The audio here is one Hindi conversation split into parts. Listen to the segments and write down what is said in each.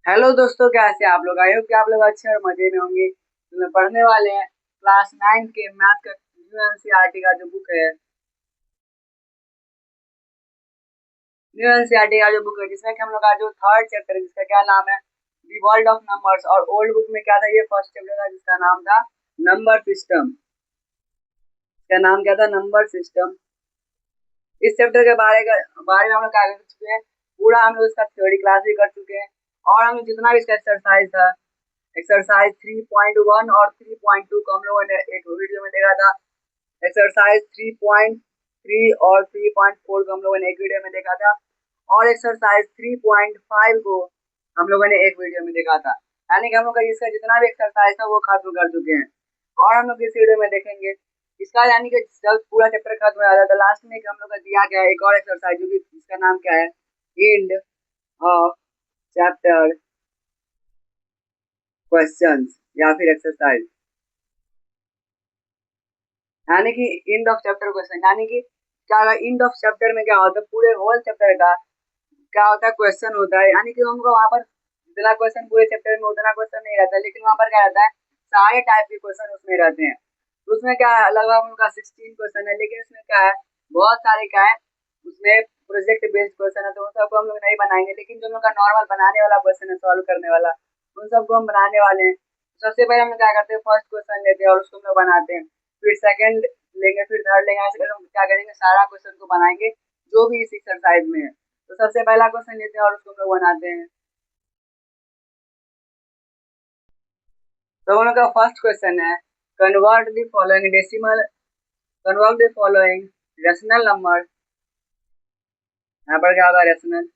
हेलो दोस्तों, कैसे आप लोग? आई होप कि आप लोग अच्छे और मजे में होंगे। तो मैं पढ़ने वाले हैं क्लास 9 के मैथ का न्यू एनसीईआरटी का जो बुक है। न्यू एनसीईआरटी का जो बुक है जिसमें कि हम लोग का जो थर्ड चैप्टर है जिसका क्या नाम है, दी वर्ल्ड ऑफ नंबर्स। और ओल्ड बुक में क्या था, ये फर्स्ट चैप्टर था जिसका नाम था नंबर सिस्टम। इसका नाम क्या था? Number system. इस चैप्टर के बारे में हम लोग क्या कर चुके हैं, पूरा हम लोग इसका थ्योरी क्लास भी कर चुके हैं। और हम लोग जितना भी इसका एक्सरसाइज था, एक्सरसाइज 3.1 और 3.2 को हम लोगों ने एक वीडियो में देखा था। एक्सरसाइज 3.3 और 3.4 को हम लोगों ने एक वीडियो में देखा था। और एक्सरसाइज 3.5 को हम लोगों ने एक वीडियो में देखा था। यानी कि हम लोग का इसका जितना भी एक्सरसाइज था वो खत्म कर चुके हैं। और हम लोग इस वीडियो में देखेंगे इसका, यानी कि जब पूरा चैप्टर खत्म हो जाता है तो लास्ट में हम लोग का दिया गया है एक और एक्सरसाइज, जो कि इसका नाम क्या है, एंड ऑफ चैप्टर क्वेश्चंस या फिर एक्सरसाइज। यानी कि एंड ऑफ चैप्टर क्वेश्चन, यानी कि क्या एंड ऑफ चैप्टर में क्या होता है, पूरे होल चैप्टर का क्या होता है, क्वेश्चन होता है। यानी कि हमको वहाँ पर जितना क्वेश्चन पूरे चैप्टर में उतना क्वेश्चन नहीं रहता है, लेकिन वहाँ पर क्या रहता है, सारे टाइप के क्वेश्चन उसमें रहते हैं। तो उसमें क्या है, लगभग उनका 16 क्वेश्चन है, लेकिन उसमें क्या है, बहुत सारे क्या है उसमें प्रोजेक्ट बेस्ड क्वेश्चन है, तो उन सबको हम लोग नहीं बनाएंगे। लेकिन जो हम लोग का नॉर्मल बनाने वाला क्वेश्चन है, सॉल्व करने वाला, उन सबको हम बनाने वाले हैं। तो सबसे पहले हम लोग क्या करते हैं, फर्स्ट क्वेश्चन लेते हैं और उसको हम लोग बनाते हैं। फिर सेकंड लेंगे, फिर थर्ड लेंगे, ऐसे करके हम क्या करेंगे, सारा क्वेश्चन को बनाएंगे जो भी इस एक्सरसाइज में है। तो सबसे पहला क्वेश्चन लेते हैं और उसको हम लोग बनाते हैं। तो हम लोग का फर्स्ट क्वेश्चन है, convert the following decimal, convert the following rational number. यहाँ पर क्या होगा, rational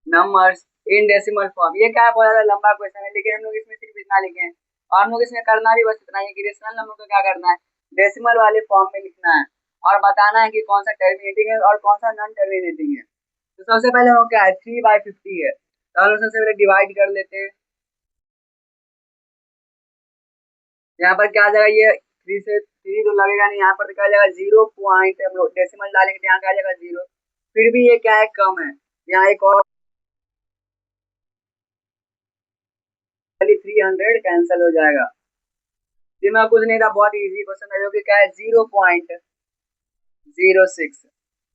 numbers in decimal form. ये क्या है, बहुत ज्यादा लंबा क्वेश्चन है, लेकिन हम लोग इसमें सिर्फ इतना लिखे हैं। और हम लोग इसमें करना भी बस इतना ही है कि रेशनल नंबर को क्या करना है, डेसिमल वाले फॉर्म में लिखना है और बताना है कि कौन सा टर्मिनेटिंग है और कौन सा नॉन टर्मिनेटिंग है। तो सबसे पहले वो क्या है, 3/50 है, तो हम लोग सबसे पहले डिवाइड कर लेते हैं। यहाँ पर क्या आ जाएगा, ये थ्री से थ्री तो लगेगा नहीं, यहाँ पर क्या आ जाएगा, 0 पॉइंट, हम लोग डेसिमल डालेंगे तो यहाँ क्या आ जाएगा, 0। फिर भी ये क्या है, कम है, यहाँ एक और 300 कैंसिल हो जाएगा। इसमें कुछ नहीं था, बहुत इजी क्वेश्चन है, जो कि क्या है, 0.06।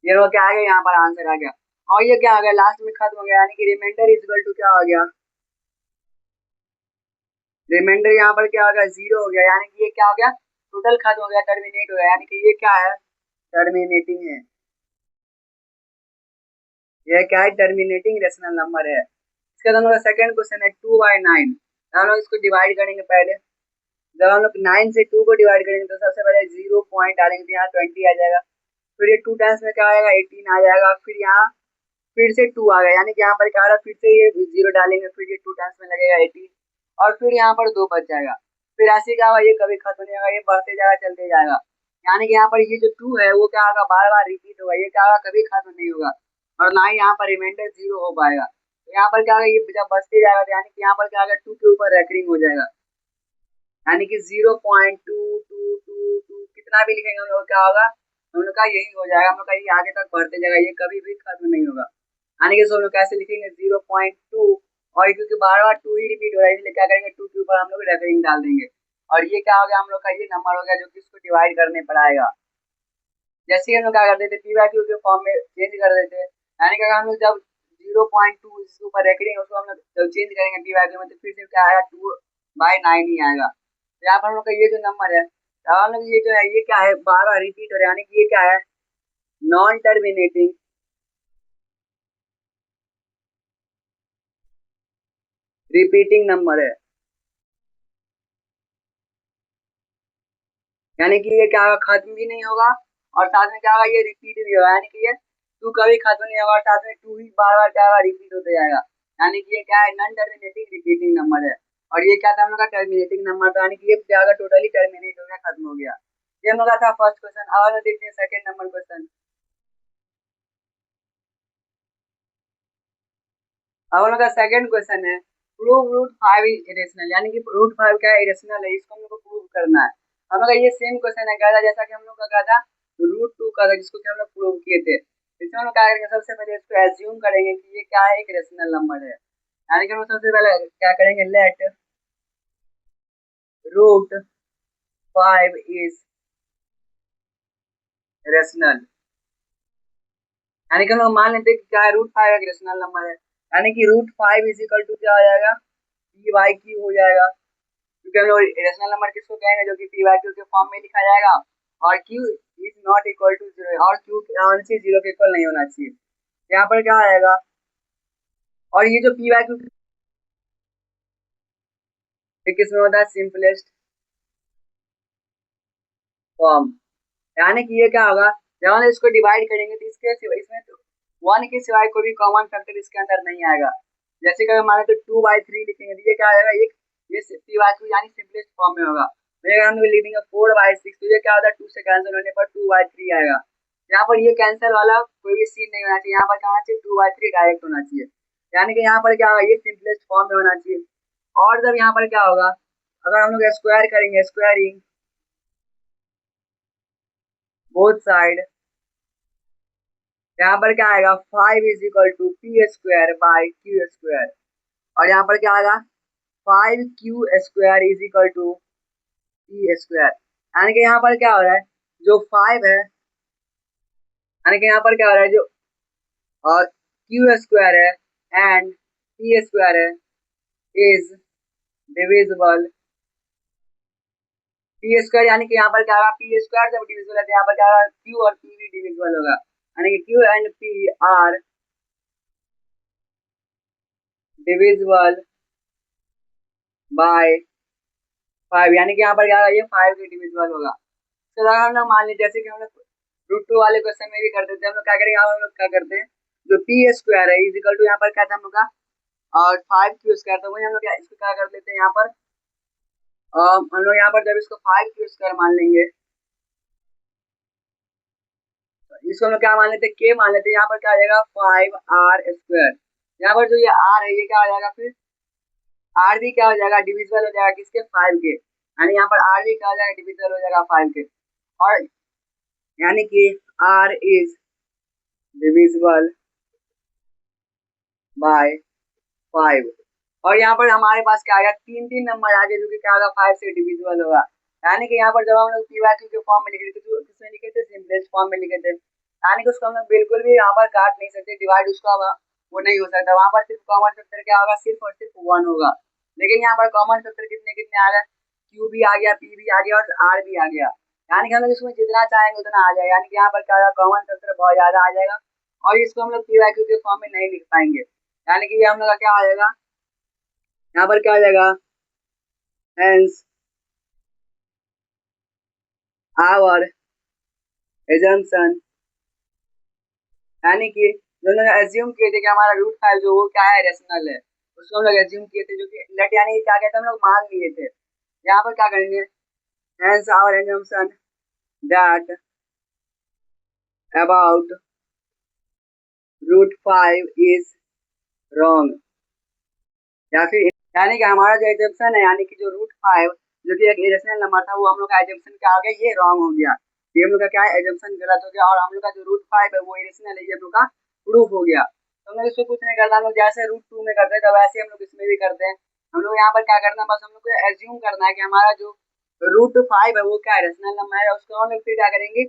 ये लोग क्या आ गया, यहाँ पर आंसर आ गया। और ये क्या आ गया, लास्ट में खत्म हो गया, यानी कि रिमाइंडर इज इक्वल टू क्या हो गया, रिमाइंडर यहाँ पर क्या हो गया, 0 हो गया। यानी कि ये क्या हो गया, टोटल खत्म हो गया, टर्मिनेट हो गया। यानी कि ये क्या है, टर्मिनेटिंग है। ये क्या है, टर्मिनेटिंग रेशनल नंबर है। इसका हम लोग सेकंड क्वेश्चन है, 2/9। हम लोग इसको डिवाइड करेंगे पहले। जब हम लोग 9 से 2 को डिवाइड करेंगे तो सबसे पहले 0 पॉइंट डालेंगे तो यहाँ 20 आ जाएगा। फिर ये 2 टाइम्स में क्या आएगा, 18 आ जाएगा। फिर यहाँ फिर से 2 आ गया, यानी कि यहाँ पर क्या आ रहा है, फिर से ये 0 डालेंगे, फिर ये 2 टाइम्स में लगेगा 18। और फिर यहाँ पर 2 बच जाएगा। फिर ऐसे क्या होगा, ये कभी खत्म नहीं होगा, ये बढ़ते जाएगा, चलते जाएगा। यानी कि यहाँ पर ये जो 2 है वो क्या होगा, बार बार रिपीट होगा, ये क्या होगा, कभी खत्म नहीं होगा। और ना ही यहाँ पर रिमाइंडर 0 हो पाएगा। तो यहाँ पर क्या होगा, ये जब बचते जाएगा तो यानी कि यहाँ पर क्या होगा, 2 के ऊपर रेकरिंग हो जाएगा। यानी कि 0.2222 कितना भी लिखेंगे हम लोग क्या होगा, हम लोग का यही हो जाएगा, हम लोग का ये आगे तक बढ़ते जाएगा, ये कभी भी खत्म नहीं होगा। यानी कि हम लोग कैसे लिखेंगे, 0.2, और क्योंकि बार बार 2 ही रिपीट हो रहा है इसलिए क्या करेंगे, 2 के ऊपर हम लोग रेफरिंग डाल देंगे। और ये क्या हो गया, हम लोग का ये नंबर हो गया, जो कि इसको डिवाइड करने पर आएगा। जैसे ही हम लोग क्या करते थे, पी बाई क्यू के फॉर्म में चेंज कर देते, यानी कि अगर हम लोग जब 0.2 इसके ऊपर रेकरिंग उसको हम लोग जब चेंज करेंगे पी बाई क्यू में, तो फिर से क्या आएगा, 2/9 ही आएगा। तो यहाँ पर हम लोग का ये जो नंबर है, अब हम लोग ये जो है, ये क्या है, बार बार रिपीट हो रहा है, यानी कि ये क्या है, नॉन टर्मिनेटिंग रिपीटिंग नंबर है। यानी कि ये क्या होगा, खत्म भी नहीं होगा और साथ में क्या होगा, ये रिपीट भी होगा। यानी कि ये 2 कभी खत्म नहीं होगा और साथ में 2 ही बार बार क्या होगा, रिपीट होते जाएगा। यानी कि ये क्या है, नॉन टर्मिनेटिंग रिपीटिंग नंबर है। और ये क्या था, हम लोग का टर्मिनेटिंग नंबर था, यानी कि ये क्या होगा, टोटली टर्मिनेट हो गया, खत्म हो गया। ये हम लोग का था फर्स्ट क्वेश्चन। अब हम लोग देखते हैं सेकंड नंबर क्वेश्चन। अब हम लोग का सेकंड क्वेश्चन है, प्रूव रूट 5 इज इरेशनल। यानी कि रूट 5 क्या है, इरेशनल है, इसको हम लोग को प्रूव करना है। हम लोग का ये सेम क्वेश्चन है, क्या था, जैसा कि हम लोग का क्या था, रूट 2 का था, जिसको कि हम लोग प्रूव किए थे। इसमें हम लोग क्या करेंगे, सबसे पहले इसको एज्यूम करेंगे कि ये क्या है, एक रेशनल नंबर है। यानी कि हम लोग सबसे पहले क्या करेंगे, लेट रूट 5 इज रेशनल। यानी कि हम लोग मान लेते हैं कि क्या है, रूट 5 एक रेशनल नंबर है। यानी कि रूट 5 इज इक्वल टू क्या हो जाएगा, पी वाई क्यू हो जाएगा। क्योंकि हम लोग रेशनल नंबर किसको कहेंगे, जो कि पी वाई क्यू के फॉर्म में लिखा जाएगा, और Q is not equal to zero, और क्यू जीरो के इक्वल नहीं होना चाहिए। यहाँ पर क्या आएगा, और ये जो पी वाई क्यू किसमें होता है, सिंपलेस्ट फॉर्म। यानी कि ये क्या होगा, जब हम इसको डिवाइड करेंगे तो इसके इसमें तो 1 के सिवाय कोई भी कॉमन फैक्टर इसके अंदर नहीं आएगा। जैसे कि माने तो 2/3 लिखेंगे तो ये क्या आएगा, एक ये पी वाई क्यू यानी सिंपलेस्ट फॉर्म में होगा। अगर हम लिख देंगे 4/6 तो ये क्या होता है, 2 से कैंसिल होने पर 2/3 आएगा। यहाँ पर ये कैंसिल वाला कोई भी सीन नहीं होना चाहिए, यहाँ पर क्या होना चाहिए, 2/3 डायरेक्ट होना चाहिए। यानी कि यहाँ पर क्या होगा, ये सिंपलेस्ट फॉर्म में होना चाहिए। और जब यहाँ पर क्या होगा, अगर हम लोग स्क्वायर करेंगे, स्क्वायरिंग बोथ साइड, यहाँ पर क्या आएगा, 5 is equal to P square by Q square. और यहाँ पर क्या आएगा, 5q² is equal to P square. यानी कि यहाँ पर क्या हो रहा है, जो 5 है, यानी कि यहाँ पर क्या हो रहा है, जो क्यू स्क्वायर है एंड पी स्क्वायर है इज डिविजिबल पी स्क्वायर। यानी कि यहाँ पर क्या होगा, पी स्क्वायर जब डिविजिबल है तो यहाँ पर क्या होगा, क्यू और पी भी डिविजिबल होगा। यानी कि Q and P R divisible by 5। यानी कि यहाँ पर क्या होगा, ये 5 के डिविजिबल होगा। तो अगर हम लोग मान लीजिए, जैसे कि हम लोग रूट 2 वाले क्वेश्चन में भी कर देते हैं, हम लोग क्या करेंगे, हम लोग क्या करते हैं, जो पी स्क्वायर है इज इक्वल टू, यहाँ पर क्या था हम लोग का, और 5q², तो वही हम लोग इसको क्या कर लेते हैं, यहाँ पर हम लोग यहाँ पर जब इसको 5q² मान लेंगे, तो इसको हम लोग क्या मान लेते हैं, के मान लेते हैं। यहाँ पर क्या आ जाएगा, 5r²। यहाँ पर जो ये r है, ये क्या हो जाएगा, फिर r भी क्या हो जाएगा, डिविजिबल हो जाएगा किसके, 5 के। यानी यहाँ पर r भी क्या हो जाएगा, डिविजिबल हो जाएगा 5 के। और यानी कि r इज डिविजिबल बाय 5। और यहाँ पर हमारे पास क्या आएगा, 3 नंबर आगे, जो कि क्या होगा, 5 से डिविजिबल होगा। यानी कि यहाँ पर जब हम लोग पी वाई क्यू के फॉर्म में लिखे थे, तो किसमें लिखे थे, सिंपलेस्ट फॉर्म में लिखे थे। यानी कि उसको हम लोग बिल्कुल भी यहाँ पर काट नहीं सकते, डिवाइड उसका वो नहीं हो सकता। वहाँ पर सिर्फ कॉमन फैक्टर क्या होगा, सिर्फ और सिर्फ 1 होगा। लेकिन यहाँ पर कॉमन फैक्टर कितने कितने आ गए, क्यू भी आ गया, पी भी आ गया, और आर भी आ गया। यानी कि हम लोग इसमें जितना चाहेंगे उतना आ जाएगा। यानी कि यहाँ पर क्या होगा, कॉमन फैक्टर बहुत ज्यादा आ जाएगा, और इसको हम लोग पी वाई क्यू के फॉर्म में नहीं लिख पाएंगे। यानी कि ये हम लोग का क्या आ जाएगा, यहाँ पर क्या आ जाएगा, हेंस आवर एजम्पशन। यानी कि जो लोग एज्यूम किए थे कि हमारा रूट 5 जो वो क्या है, रेशनल है, उसको हम लोग एज्यूम किए थे, जो कि लेट यानी कि क्या कहते हैं, हम लोग मान लिए थे। यहाँ पर क्या करेंगे, hence our assumption that about root 5 is wrong. या फिर यानी कि हमारा जो एजम्पशन है, यानी कि जो रूट 5 जो कि एक इरेशनल नंबर था, वो हम लोग का एजम्पशन क्या हो गया, ये रॉन्ग हो गया। ये हम लोग का क्या है, एजम्पशन गलत हो गया, और हम लोग का जो रूट 5 है वो इरेशनल है, ये हम लोग का प्रूफ हो गया। तो हम लोग इसको कुछ नहीं करना, हम लोग जैसे रूट 2 में करते हैं तो वैसे हम लोग इसमें भी करते हैं। हम लोग यहाँ पर क्या करना है, बस हम लोग को एज्यूम करना है कि हमारा जो रूट 5 है वो क्या रेशनल नंबर है। उसको हम लोग फिर क्या करेंगे,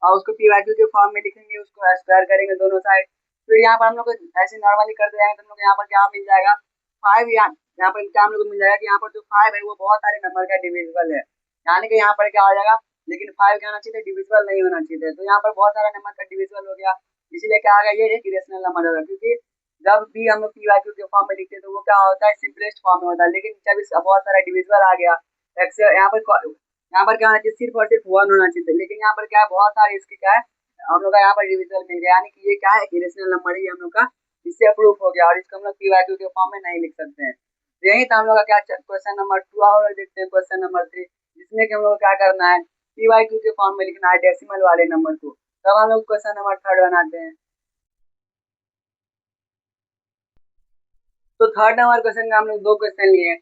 और उसको पी वाई क्यू के फॉर्म में लिखेंगे, उसको स्क्वायर करेंगे दोनों साइड। फिर यहाँ पर हम लोग ऐसे नॉर्मली करते जाएंगे तो हम लोग यहाँ पर क्या मिल जाएगा, 5। यहाँ पर क्या हम लोग को मिल जाएगा कि यहाँ पर जो 5 है वो बहुत सारे नंबर का डिविजिबल है। यानी कि यहाँ पर क्या हो जाएगा, लेकिन 5 क्या होना चाहिए, डिविजिबल नहीं होना चाहिए। तो यहाँ पर बहुत सारा नंबर का डिविजिबल हो गया, इसीलिए क्या आ गया, ये एक इरेशनल नंबर होगा। क्योंकि जब भी हम लोग पी वाई क्यू के फॉर्म में लिखते हैं तो वो क्या होता है, सिंपलेस्ट फॉर्म में होता है। लेकिन जब इसका बहुत सारा डिविजिबल आ गया, यहाँ पर क्या होना चाहिए, सिर्फ और सिर्फ 1 होना चाहिए। लेकिन यहाँ पर क्या है, बहुत सारे इसके क्या है, हम लोग का यहाँ पर डिविजिबल मिल गया। यानी कि ये क्या है, इरेशनल नंबर ही हम लोग का इससे अप्रूव हो गया, और इसको हम लोग पी वाई क्यू के फॉर्म में नहीं लिख सकते हैं। यही था हम लोग का क्या, क्वेश्चन नंबर 2। और देखते हैं क्वेश्चन नंबर 3, जिसमें कि हम लोग क्या करना है, पी वाई क्यू के फॉर्म में लिखना है डेसिमल वाले नंबर को। तब हम लोग क्वेश्चन नंबर 3 बनाते हैं। तो थर्ड नंबर क्वेश्चन का हम लोग 2 क्वेश्चन लिए।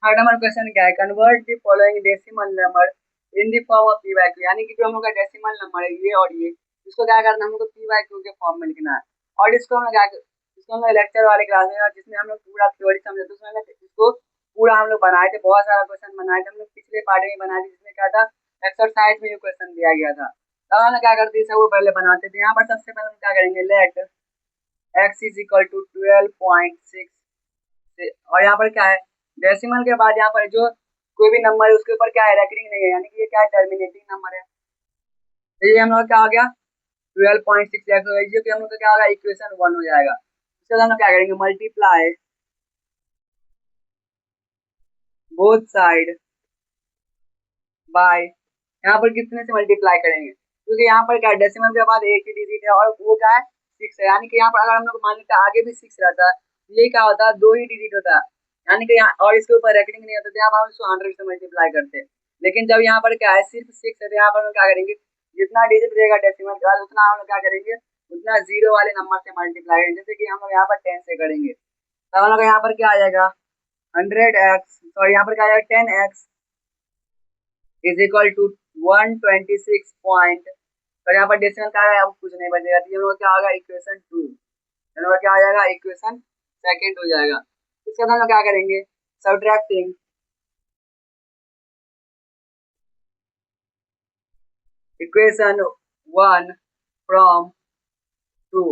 थर्ड नंबर क्वेश्चन क्या है, convert the following decimal number in the form of P Y Q. यानी कि जो हम लोग का डेसिमल नंबर है, ये और ये इसको क्या करना है, हम लोग को पी बाई क्यू के फॉर्म में लिखना है। और इसको हम लोग क्या, इसको हम लोग लेक्चर वाले क्लास में, जिसमें हम लोग पूरा थ्योरी समझे थे, उसमें इसको पूरा हम लोग बनाए थे, बहुत सारा क्वेश्चन बनाए थे हम लोग, पिछले पार्ट में बनाए थे, जिसमें क्या था एक्सरसाइज में ये क्वेश्चन दिया गया था। तब हम लोग क्या करते थे, वो पहले बनाते थे। यहाँ पर सबसे पहले हम क्या करेंगे, let x is equal to 12.6, और यहाँ पर क्या है, डेसिमल के बाद यहाँ पर जो कोई भी नंबर है उसके ऊपर क्या है, रेकरिंग नहीं है, यानी कि ये क्या है, टर्मिनेटिंग नंबर है। तो ये हम लोग क्या हो गया, 12.6 एक्स हो गया, हम लोग का क्या होगा, इक्वेशन 1 हो जाएगा। उसके बाद हम लोग क्या करेंगे, मल्टीप्लाई बोथ साइड बाय, यहाँ पर कितने से मल्टीप्लाई करेंगे, क्योंकि यहाँ पर क्या है, डेसिमल के बाद एक ही डिजिट है और वो क्या है, 6 है, यानी कि यहाँ पर अगर हम लोग मान लेते आगे भी 6 रहता है, ये क्या होता है, 2 ही डिजिट होता है, यानी कि यहाँ, और इसके ऊपर रेकरिंग नहीं होता, तो यहाँ पर हम इसको 100 से मल्टीप्लाई करते हैं। लेकिन जब यहाँ पर क्या है, सिर्फ 6 है, तो यहाँ पर हम क्या करेंगे, जितना डिजिट रहेगा डेसिमल के बाद उतना हम लोग क्या करेंगे, उतना जीरो वाले नंबर से मल्टीप्लाई करेंगे, जैसे कि हम लोग यहाँ पर 10 से करेंगे, तब हम लोग यहाँ पर क्या आ जाएगा, 100x, सॉरी यहाँ पर क्या आ जाएगा, 10x is equal to 126 point, और यहाँ पर डेसिमल का है, अब कुछ नहीं बचेगा, तो ये हम लोग क्या होगा, इक्वेशन 2, हम लोग क्या आ जाएगा, इक्वेशन सेकंड हो जाएगा। इसके बाद हम लोग क्या करेंगे, सबट्रैक्टिंग इक्वेशन 1 फ्रॉम 2,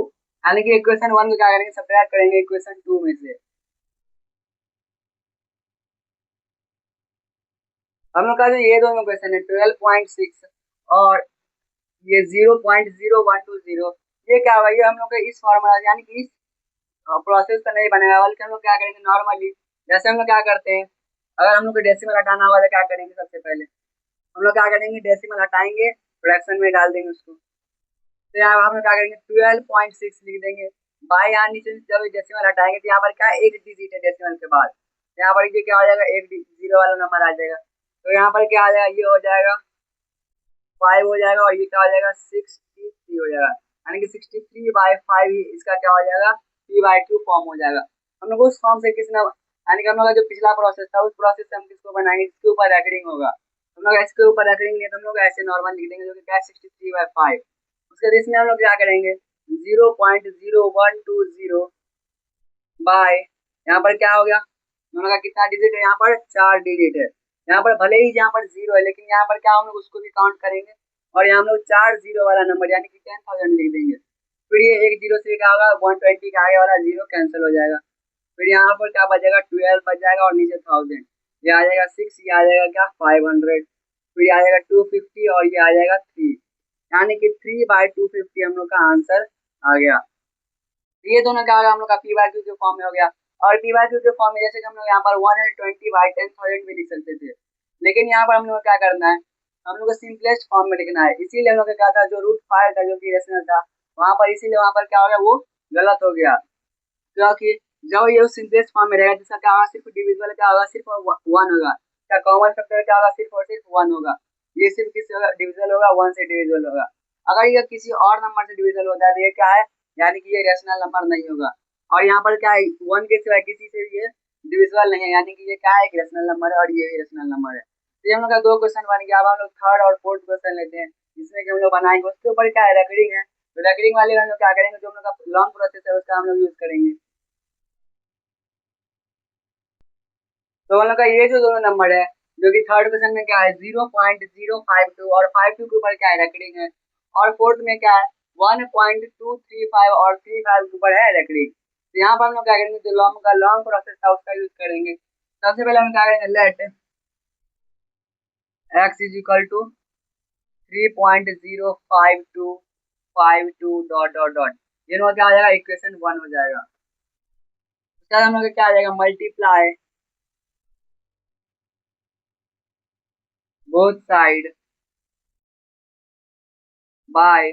यानी कि इक्वेशन 1 को क्या करेंगे, सबट्रैक्ट करेंगे इक्वेशन 2 में से। हम लोग का जो ये दोनों क्वेश्चन है 12.6 और ये 0.0120, ये क्या होगा, ये हम लोग का इस फॉर्मूला यानी कि इस प्रोसेस का नहीं बनेगा, बल्कि हम लोग क्या करेंगे, नॉर्मली जैसे हम लोग क्या करते हैं, अगर हम लोग को डेसिमल हटाना होगा तो क्या करेंगे, सबसे पहले हम लोग क्या करेंगे, डेसिमल हटाएंगे, फ्रैक्शन में डाल देंगे उसको, तो यहाँ हम लोग क्या करेंगे, 12.6 लिख देंगे। बाय यहाँ नीचे जब डेसिमल हटाएंगे तो यहाँ पर क्या एक डिजिट है डेसिमल के बाद, यहाँ पर ये क्या हो जाएगा, एक जीरो वाला नंबर आ जाएगा, तो यहाँ पर क्या आ जाएगा, ये हो जाएगा 5 हो जाएगा, और ये क्या हो जाएगा, 63 हो जाएगा, यानी कि 63/5 ही इसका क्या हो जाएगा, p/2 फॉर्म हो जाएगा। हम लोग उस फॉर्म से किसने, यानी कि हम लोग का जो पिछला प्रोसेस था, उस प्रोसेस से हम किसको बनाएंगे, जिसके ऊपर रेकरिंग होगा, हम लोग इसके ऊपर रेकरिंग नहीं, तो हम लोग ऐसे नॉर्मल लिख देंगे, जो कि क्या है 63/5। उसके बाद इसमें हम लोग क्या करेंगे, 0.0120 बाय, यहाँ पर क्या हो गया, हम लोग का कितना डिजिट है, यहाँ पर 4 डिजिट है, यहाँ पर भले ही यहाँ पर 0 है, लेकिन यहाँ पर क्या हम लोग उसको भी काउंट करेंगे, और यहाँ हम लोग 4 जीरो वाला नंबर यानी कि 10,000 लिख देंगे। फिर ये एक जीरो से क्या होगा, 120 का आगे वाला जीरो कैंसिल हो जाएगा, फिर यहाँ पर क्या बचेगा, 12 बच जाएगा, और नीचे 1000, ये आ जाएगा 6, ये आ जाएगा क्या 500, फिर ये आ जाएगा 250, और ये आ जाएगा 3, यानी कि 3/250 हम लोग का आंसर आ गया। ये दोनों क्या होगा, हम लोग का पी बाय क्यू के फॉर्म में हो गया। और पी बाय क्यू के फॉर्म में जैसे कि हम लोग यहाँ पर 120/10,000 भी लिख सकते थे, लेकिन यहाँ पर हम लोग क्या करना है, हम लोग को सिंपलेस्ट फॉर्म में लिखना है, इसीलिए हम लोग क्या था, जो रूट 5 था जो कि रेशनल था वहाँ पर, इसीलिए वहाँ पर क्या हो गया, वो गलत हो गया, क्योंकि जब ये सिंपलेस्ट फॉर्म में रहेगा, जिसका क्या होगा, सिर्फ डिविजिबल क्या होगा, सिर्फ 1 होगा, क्या कॉमन फैक्टर क्या होगा, सिर्फ और सिर्फ 1 होगा, ये सिर्फ किससे डिविजिबल होगा, 1 से डिविजिबल होगा। अगर ये किसी और नंबर से डिविजिबल होता है तो ये क्या है, यानी कि ये रेशनल नंबर नहीं होगा, और यहाँ पर क्या है, 1 के सिवाय किसी से भी ये डिविजिबल नहीं है, यानी कि ये क्या है, एक रेशनल नंबर है, और ये भी रेशनल नंबर है। तो ये हम लोग का 2 क्वेश्चन बन गया। अब हम लोग थर्ड और फोर्थ क्वेश्चन लेते हैं, जिसमें कि हम लोग बनाएंगे, उसके ऊपर क्या है, रेकरिंग है, तो रेकरिंग वाले हम लोग क्या करेंगे, जो हम लोग का लॉन्ग प्रोसेस है उसका हम लोग यूज करेंगे। तो हम लोग का ये जो दोनों नंबर है, जो कि थर्ड क्वेश्चन में क्या है 0.052 और 52 के ऊपर क्या है, रेकरिंग है, और फोर्थ में क्या है 1.235 और 35 के ऊपर है रेकरिंग। तो यहाँ पर हम लोग क्या करेंगे, जो लॉन्ग प्रोसेस था उसका यूज करेंगे। सबसे पहले हम क्या करेंगे, let x is equal to 3.05252 dot dot dot, ये लोग क्या आ जाएगा, इक्वेशन 1 हो जाएगा। उसके बाद हम लोग क्या आ जाएगा, मल्टीप्लाई बोथ साइड बाय,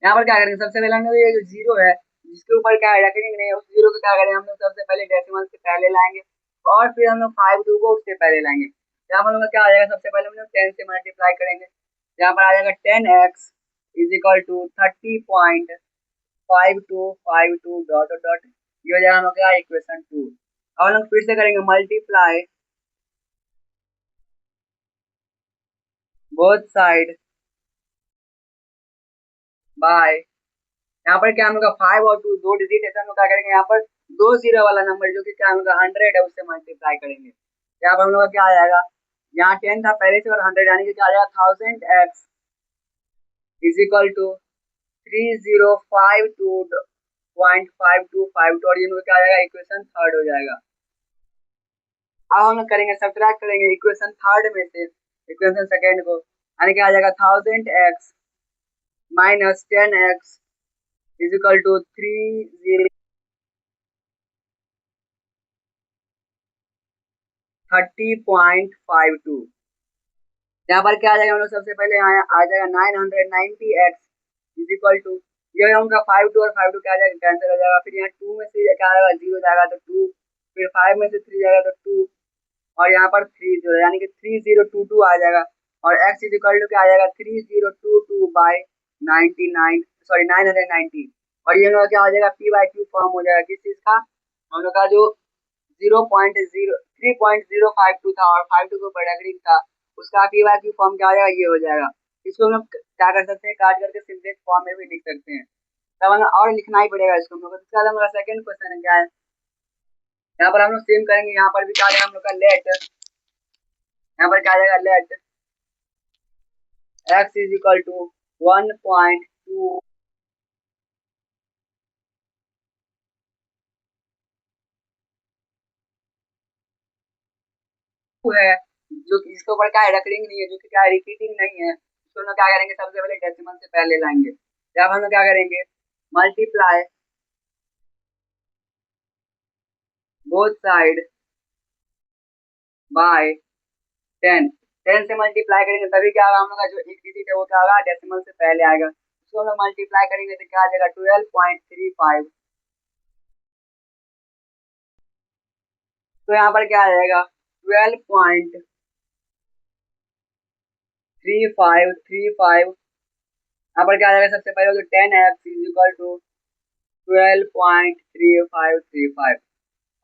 यहाँ पर क्या करेंगे, सबसे पहले हम लोग ये जो जीरो है जिसके ऊपर क्या है, रेकरिंग नहीं है, उस जीरो को क्या करेंगे, हम लोग सबसे पहले डेसिमल से पहले लाएंगे, और फिर हम लोग 52 को उससे पहले लाएंगे। यहाँ पर हम लोग क्या आ जाएगा, सबसे पहले हम लोग 10 से मल्टीप्लाई करेंगे, यहाँ पर आ जाएगा 10x is equal to 30.5252 dot dot, ये हो जाएगा हम लोग क्या, इक्वेशन 2। अब हम लोग फिर से करेंगे मल्टीप्लाई बोथ साइड बाय, यहाँ पर क्या हम लोग का 5 और 2 दो डिजिट है, तो हम लोग क्या करेंगे यहाँ पर 20 वाला नंबर जो कि क्या हम लोग का 100 है उससे मल्टीप्लाई करेंगे। यहाँ पर हम लोग का क्या आ जाएगा, यहाँ 10 था पहले से और 100 यानी कि क्या आ जाएगा 1000x इज इक्वल टू 3052.5252 और ये लोग क्या आ जाएगा इक्वेशन थर्ड हो जाएगा। अब हम लोग करेंगे सब्ट्रैक्ट करेंगे इक्वेशन थर्ड में से इक्वेशन सेकंड को, यानी क्या आ जाएगा 1000x minus 10x is equal to 3052। यहाँ पर क्या आ जाएगा हम लोग सबसे पहले यहाँ आ जाएगा 990x इज इक्वल टू, ये उनका 52 और 52 क्या आ जाएगा कैंसिल हो जाएगा, फिर यहाँ 2 में से क्या आएगा 0 जाएगा तो 2, फिर 5 में से 3 जाएगा तो 2 और यहाँ पर 3 0 यानी कि 3022 आ जाएगा और x इज इक्वल टू क्या आ जाएगा 3022 बाई 99 सॉरी 990 और ये लोग क्या हो जाएगा पी बाई क्यू फॉर्म हो जाएगा किस चीज का, हम लोग का जो 3.052 था और 52 को प्रोडक्टिंग था उसका पी बाई क्यू फॉर्म क्या हो जाएगा ये हो जाएगा। इसको हम लोग क्या कर सकते हैं काट करके सिंपलेक्स फॉर्म में भी लिख सकते हैं, तब हमें और लिखना ही पड़ेगा इसको हम लोग। इसके बाद हमारा सेकंड क्वेश्चन है क्या है, यहाँ पर हम लोग सेम करेंगे, यहाँ पर भी क्या आएगा हम लोग का लेट, यहाँ पर क्या आ जाएगा let x is equal to 1.2 है जो कि इसके ऊपर क्या है रेकरिंग नहीं है, जो कि क्या है रिपीटिंग नहीं है, इसको हम लोग क्या करेंगे सबसे पहले डेसिमल से पहले लाएंगे, जब हम लोग क्या करेंगे मल्टीप्लाई बोथ साइड बाय 10, 10 से मल्टीप्लाई करेंगे तभी क्या होगा हम लोग का जो एक डिजिट है वो क्या होगा डेसिमल से पहले आएगा, इसको हम लोग मल्टीप्लाई करेंगे तो क्या आ जाएगा 12.35, तो यहाँ पर क्या आ जाएगा 12.3535, यहाँ पर क्या आ जाएगा सबसे पहले तो 10x इज इक्वल टू 12.3535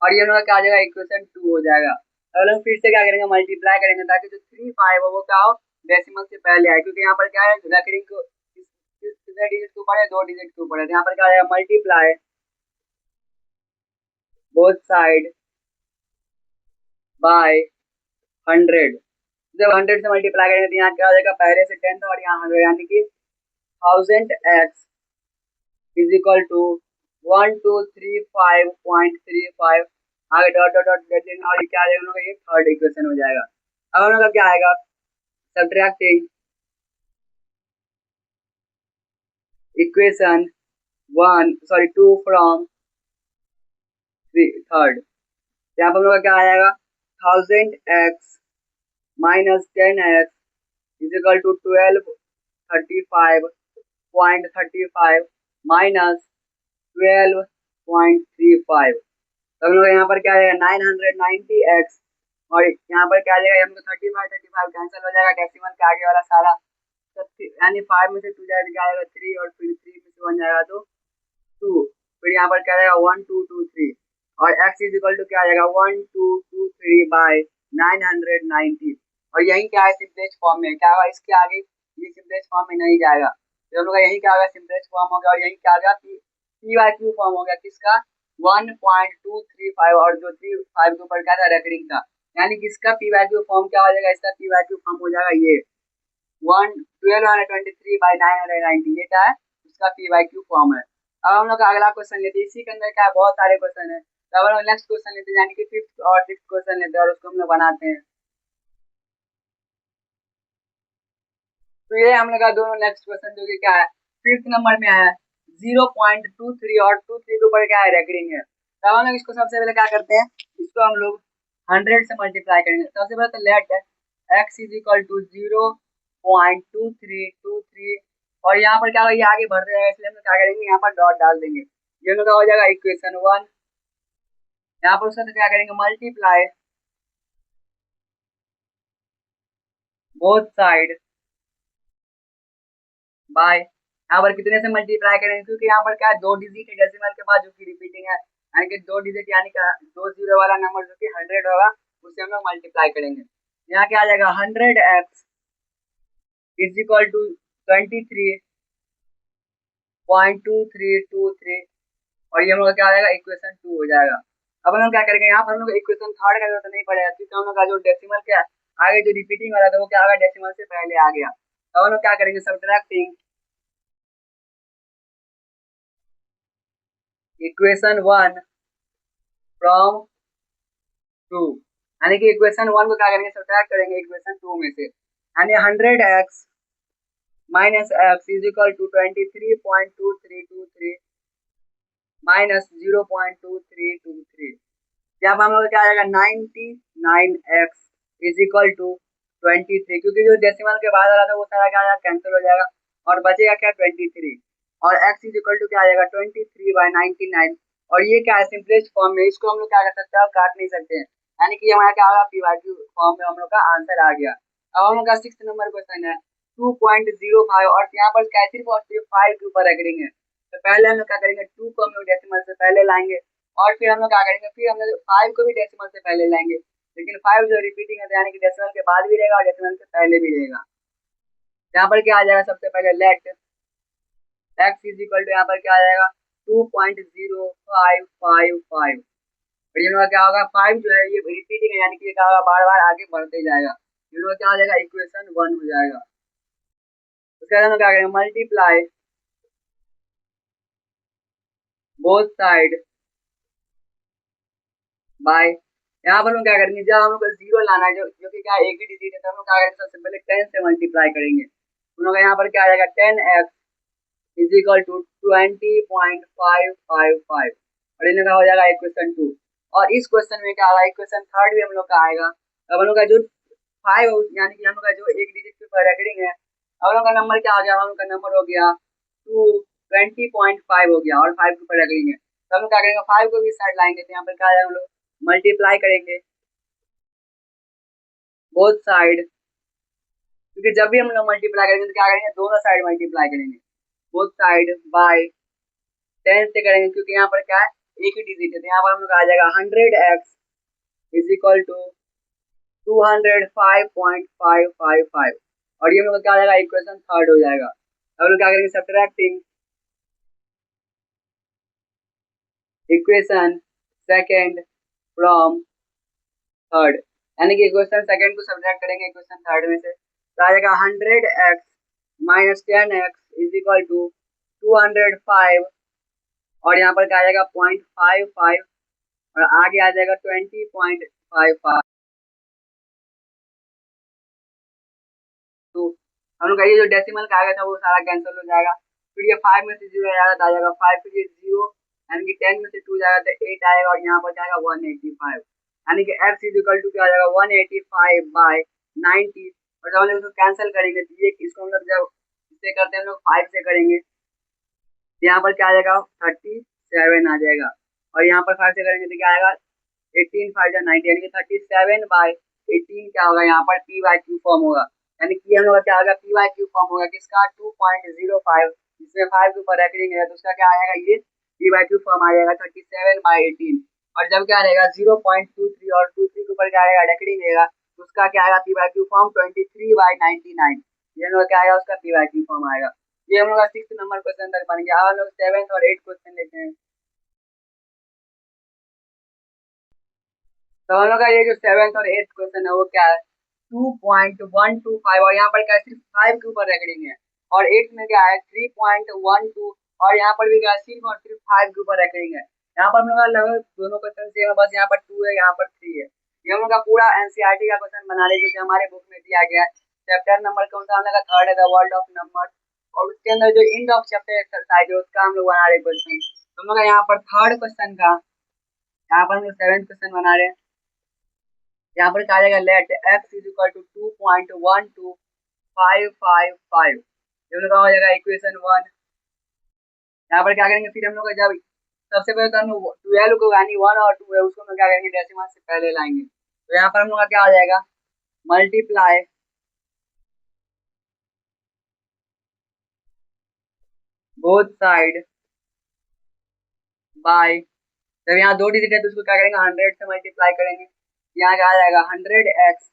और ये लोग क्या आ जाएगा इक्वेशन 2 हो जाएगा। अब लोग फिर से क्या करेंगे मल्टीप्लाई करेंगे ताकि जो 35 हो वो क्या हो डेसिमल से पहले आए, क्योंकि यहाँ पर क्या है रेकरिंग को कितने डिजिट के ऊपर है 2 डिजिट के ऊपर है, तो यहाँ पर क्या आ जाएगा मल्टीप्लाई बोथ साइड बाय 100, जब 100 से मल्टीप्लाई करेंगे तो यहाँ क्या हो जाएगा पहले से 10 था और यहाँ 100 यानी कि 1000x इज इक्वल टू 1235.35 आगे डॉट डॉट डॉट दे देंगे और क्या आ जाएगा हम लोग का ये थर्ड इक्वेशन हो जाएगा। अब हम लोग का क्या आएगा सब्ट्रैक्टिंग इक्वेशन 2 फ्रॉम थर्ड, यहाँ पर हम लोग का क्या आ जाएगा 1000x minus 10x is equal to 1235.35 minus 12.35, तो हम लोग यहाँ पर क्या आ जाएगा 990x और यहाँ पर क्या आ जाएगा हमको 35 कैंसिल हो जाएगा, डेसिमल के आगे वाला सारा यानी 5 में से 2 जाएगा क्या आएगा 3 और फिर 3 में से 1 जाएगा तो 2, फिर यहाँ पर क्या आएगा 1223 और x इज इक्वल टू क्या आ जाएगा 1223 बाय 990 और यही क्या है सिंपलेक्स फॉर्म में क्या होगा इसके आगे ये सिंपलेक्स फॉर्म में नहीं जाएगा, तो हम लोग यही क्या होगा सिंपलेक्स फॉर्म हो गया और यही क्या आ गया पी बाय क्यू फॉर्म हो गया किसका 1.235 और जो 35 के ऊपर क्या था रेकरिंग था, यानी कि इसका पी बाय क्यू फॉर्म क्या हो जाएगा इसका पी बाय क्यू फॉर्म हो जाएगा ये 1223/990, ये क्या है उसका पी बाय क्यू फॉर्म है। अब हम लोग का अगला क्वेश्चन लेते हैं, इसी के अंदर क्या बहुत सारे क्वेश्चन है, तो अब हम लोग नेक्स्ट क्वेश्चन लेते हैं यानी कि 5th और 6th क्वेश्चन लेते हैं और उसको हम लोग बनाते हैं। तो ये हम लोग का दोनों नेक्स्ट क्वेश्चन जो कि क्या है 5th नंबर में है 0.23 और 23 के ऊपर क्या है रेकरिंग है, तो हम लोग इसको सबसे पहले क्या करते हैं इसको हम लोग 100 से मल्टीप्लाई करेंगे, सबसे पहले तो let x is equal to 0.2323 और यहाँ पर क्या होगा ये आगे बढ़ जाएगा इसलिए हम लोग क्या करेंगे यहाँ पर डॉट डाल देंगे, ये लोग का हो जाएगा इक्वेशन 1, यहाँ पर उसका तो क्या करेंगे मल्टीप्लाई बोथ साइड बाय, यहाँ पर कितने से मल्टीप्लाई करेंगे क्योंकि यहाँ पर क्या है 2 डिजिट है डेसिमल के बाद जो कि रिपीटिंग है, यानी कि 2 डिजिट यानी कि 20 वाला नंबर जो कि 100 होगा उससे हम लोग मल्टीप्लाई करेंगे, यहाँ क्या आ जाएगा 100x इज इक्वल टू 23 0.2323 और ये हम लोग का क्या हो जाएगा, इक्वेशन 2 हो जाएगा। अब हम लोग क्या करेंगे, यहाँ पर हम लोग इक्वेशन थर्ड का जरूरत नहीं पड़ेगा क्योंकि हम लोग का जो डेसिमल के आगे जो रिपीटिंग वाला था वो क्या होगा, डेसिमल से पहले आ गया। अब हम लोग क्या करेंगे, सब्ट्रैक्टिंग इक्वेशन 1 फ्रॉम 2, यानी कि इक्वेशन 1 को क्या करेंगे, सब्ट्रैक्ट करेंगे इक्वेशन 2 में से, यानी 100x minus x is equal to 23.2323 minus 0.2323। जब हम लोग क्या आ जाएगा 99x इज इक्वल टू 23, क्योंकि जो डेसिमल के बाद वाला था वो सारा क्या आ जाएगा, कैंसिल हो जाएगा और बचेगा क्या 23, और x इज इक्वल टू क्या आ जाएगा 23/99। और ये क्या है, सिंपलेस्ट फॉर्म में, इसको हम लोग क्या कर सकते हैं, काट नहीं सकते हैं, यानी कि हमारा क्या होगा, पी/क्यू फॉर्म में हम लोग का आंसर आ गया। अब हम लोग का 6 नंबर क्वेश्चन है 2.05 और यहाँ पर क्या सिर्फ और सिर्फ 5 के ऊपर रख देंगे। तो पहले हम लोग क्या करेंगे, 2 को हम लोग डेसिमल से पहले लाएंगे और फिर हम लोग क्या करेंगे, फिर हम लोग 5 को भी डेसिमल से पहले लाएंगे, लेकिन 5 जो रिपीटिंग है यानी कि डेसिमल के बाद भी रहेगा और डेसिमल से पहले भी रहेगा। यहाँ पर क्या आ जाएगा, सबसे पहले let x is equal to, यहाँ पर क्या आ जाएगा 2.0555 और ये लोग क्या होगा, 5 जो है ये रिपीटिंग है यानी कि ये क्या होगा, बार बार आगे बढ़ते जाएगा। ये लोग क्या हो जाएगा, इक्वेशन 1 हो जाएगा। उसके बाद हम क्या करेंगे, मल्टीप्लाई बोथ साइड बाय, यहाँ पर हम क्या करेंगे, जब हम लोग को जीरो लाना है, जो कि क्या एक ही डिजिट है, तो हम लोग क्या करेंगे, सबसे पहले 10 से मल्टीप्लाई करेंगे। हम लोग यहाँ पर क्या आ जाएगा, 10x इज इक्वल टू 20.555 और इनका हो जाएगा इक्वेशन 2। और इस क्वेश्चन में क्या आएगा, इक्वेशन थर्ड भी हम लोग का आएगा। अब हम लोग का जो 5 यानी कि हम लोग का जो एक डिजिट के ऊपर रेकरिंग है, अब हम लोग का नंबर क्या हो गया, हम लोग का नंबर हो गया 20.5 हो गया और 5 के ऊपर रेकरिंग है। तो हम लोग क्या करेंगे, 5 को भी साइड लाएंगे, तो यहाँ पर क्या आएगा, हम लोग मल्टीप्लाई करेंगे बोथ साइड, क्योंकि जब भी हम लोग मल्टीप्लाई करेंगे तो क्या करेंगे, दोनों साइड मल्टीप्लाई करेंगे, बोथ साइड बाय 10 से करेंगे क्योंकि यहाँ पर क्या है, एक ही डिजिट है, तो यहाँ पर हम लोग आ जाएगा 100x इज इक्वल टू 205.555 और ये हम लोग क्या आ जाएगा, इक्वेशन थर्ड हो जाएगा। अब लोग क्या करेंगे, subtracting equation second from third, यानी कि इक्वेशन सेकंड को सब्ट्रैक्ट करेंगे इक्वेशन थर्ड में से, तो आ जाएगा 100x minus 10x is equal to 205 और यहाँ पर क्या आ जाएगा 0.55 और आगे आ जाएगा 20.55। तो हम लोग का ये जो डेसिमल का आ गया था वो सारा कैंसिल हो जाएगा, फिर ये 5 में से 0 आएगा तो आ जाएगा 5, फिर ये 0 यानी कि 10 में से 2 जाएगा तो 8 आएगा और यहाँ पर जाएगा 185, यानी कि x इज इक्वल टू क्या आ जाएगा 185/90 और जब हम लोग इसको कैंसिल करेंगे तो ये इसको हम लोग जब इससे करते हैं हम लोग 5 से करेंगे, यहाँ पर क्या आ जाएगा 37 आ जाएगा और यहाँ पर 5 से करेंगे तो क्या आएगा 18 5 90 यानी कि 37/18 क्या होगा, यहाँ पर p/q फॉर्म होगा, यानी कि हम लोग क्या होगा, p/q फॉर्म होगा किसका 2.05, जिसमें 5 के ऊपर रैकरिंग है तो उसका क्या आएगा, ये p/q फॉर्म आ जाएगा 37/18 और जब क्या रहेगा 0.23 और 23 के ऊपर क्या आएगा, रैकरिंग रहेगा तो उसका क्या आएगा, p/q फॉर्म 23/99, ये लोग क्या आएगा, उसका p/q फॉर्म आएगा। ये हम लोग का 6 नंबर क्वेश्चन तक बन गया। अब हम लोग 7th और 8th क्वेश्चन लेते हैं। तो हम लोग का ये जो 7th और 8th क्वेश्चन है वो क्या है, 2.125 और यहाँ पर क्या सिर्फ 5 के ऊपर रैकरिंग है और 8th में क्या है 3.12 और यहाँ पर भी क्या सिर्फ और सिर्फ 5 के ऊपर रैकरिंग है। यहाँ पर हम लोग का लगभग दोनों क्वेश्चन सेम है, बस यहाँ पर 2 है, यहाँ पर 3 है। ये हम लोग का पूरा एनसीईआरटी का क्वेश्चन बना रहे जो कि हमारे बुक में दिया गया है। चैप्टर नंबर कौन सा, हम लोग का थर्ड है, द वर्ल्ड ऑफ नंबर, और उसके अंदर जो एंड ऑफ चैप्टर एक्सरसाइज है उसका हम लोग बना रहे क्वेश्चन। तो हम लोग यहाँ पर थर्ड क्वेश्चन का, यहाँ पर हम लोग 7th क्वेश्चन बना रहे हैं। यहाँ पर क्या आ जाएगा, let x is equal to 2.12555, ये हम लोग का हो जाएगा इक्वेशन 1। यहाँ पर क्या करेंगे, फिर हम लोग जब सबसे पहले तो हम लोग 12 को यानी 1 और 2 है उसको हम क्या करेंगे, डेसिमल से पहले लाएंगे, तो यहाँ पर हम लोग का क्या हो जाएगा, मल्टीप्लाई बोथ साइड बाय, जब यहाँ दो डिजिट है तो उसको क्या करेंगे 100 से मल्टीप्लाई करेंगे, यहाँ क्या आ जाएगा 100x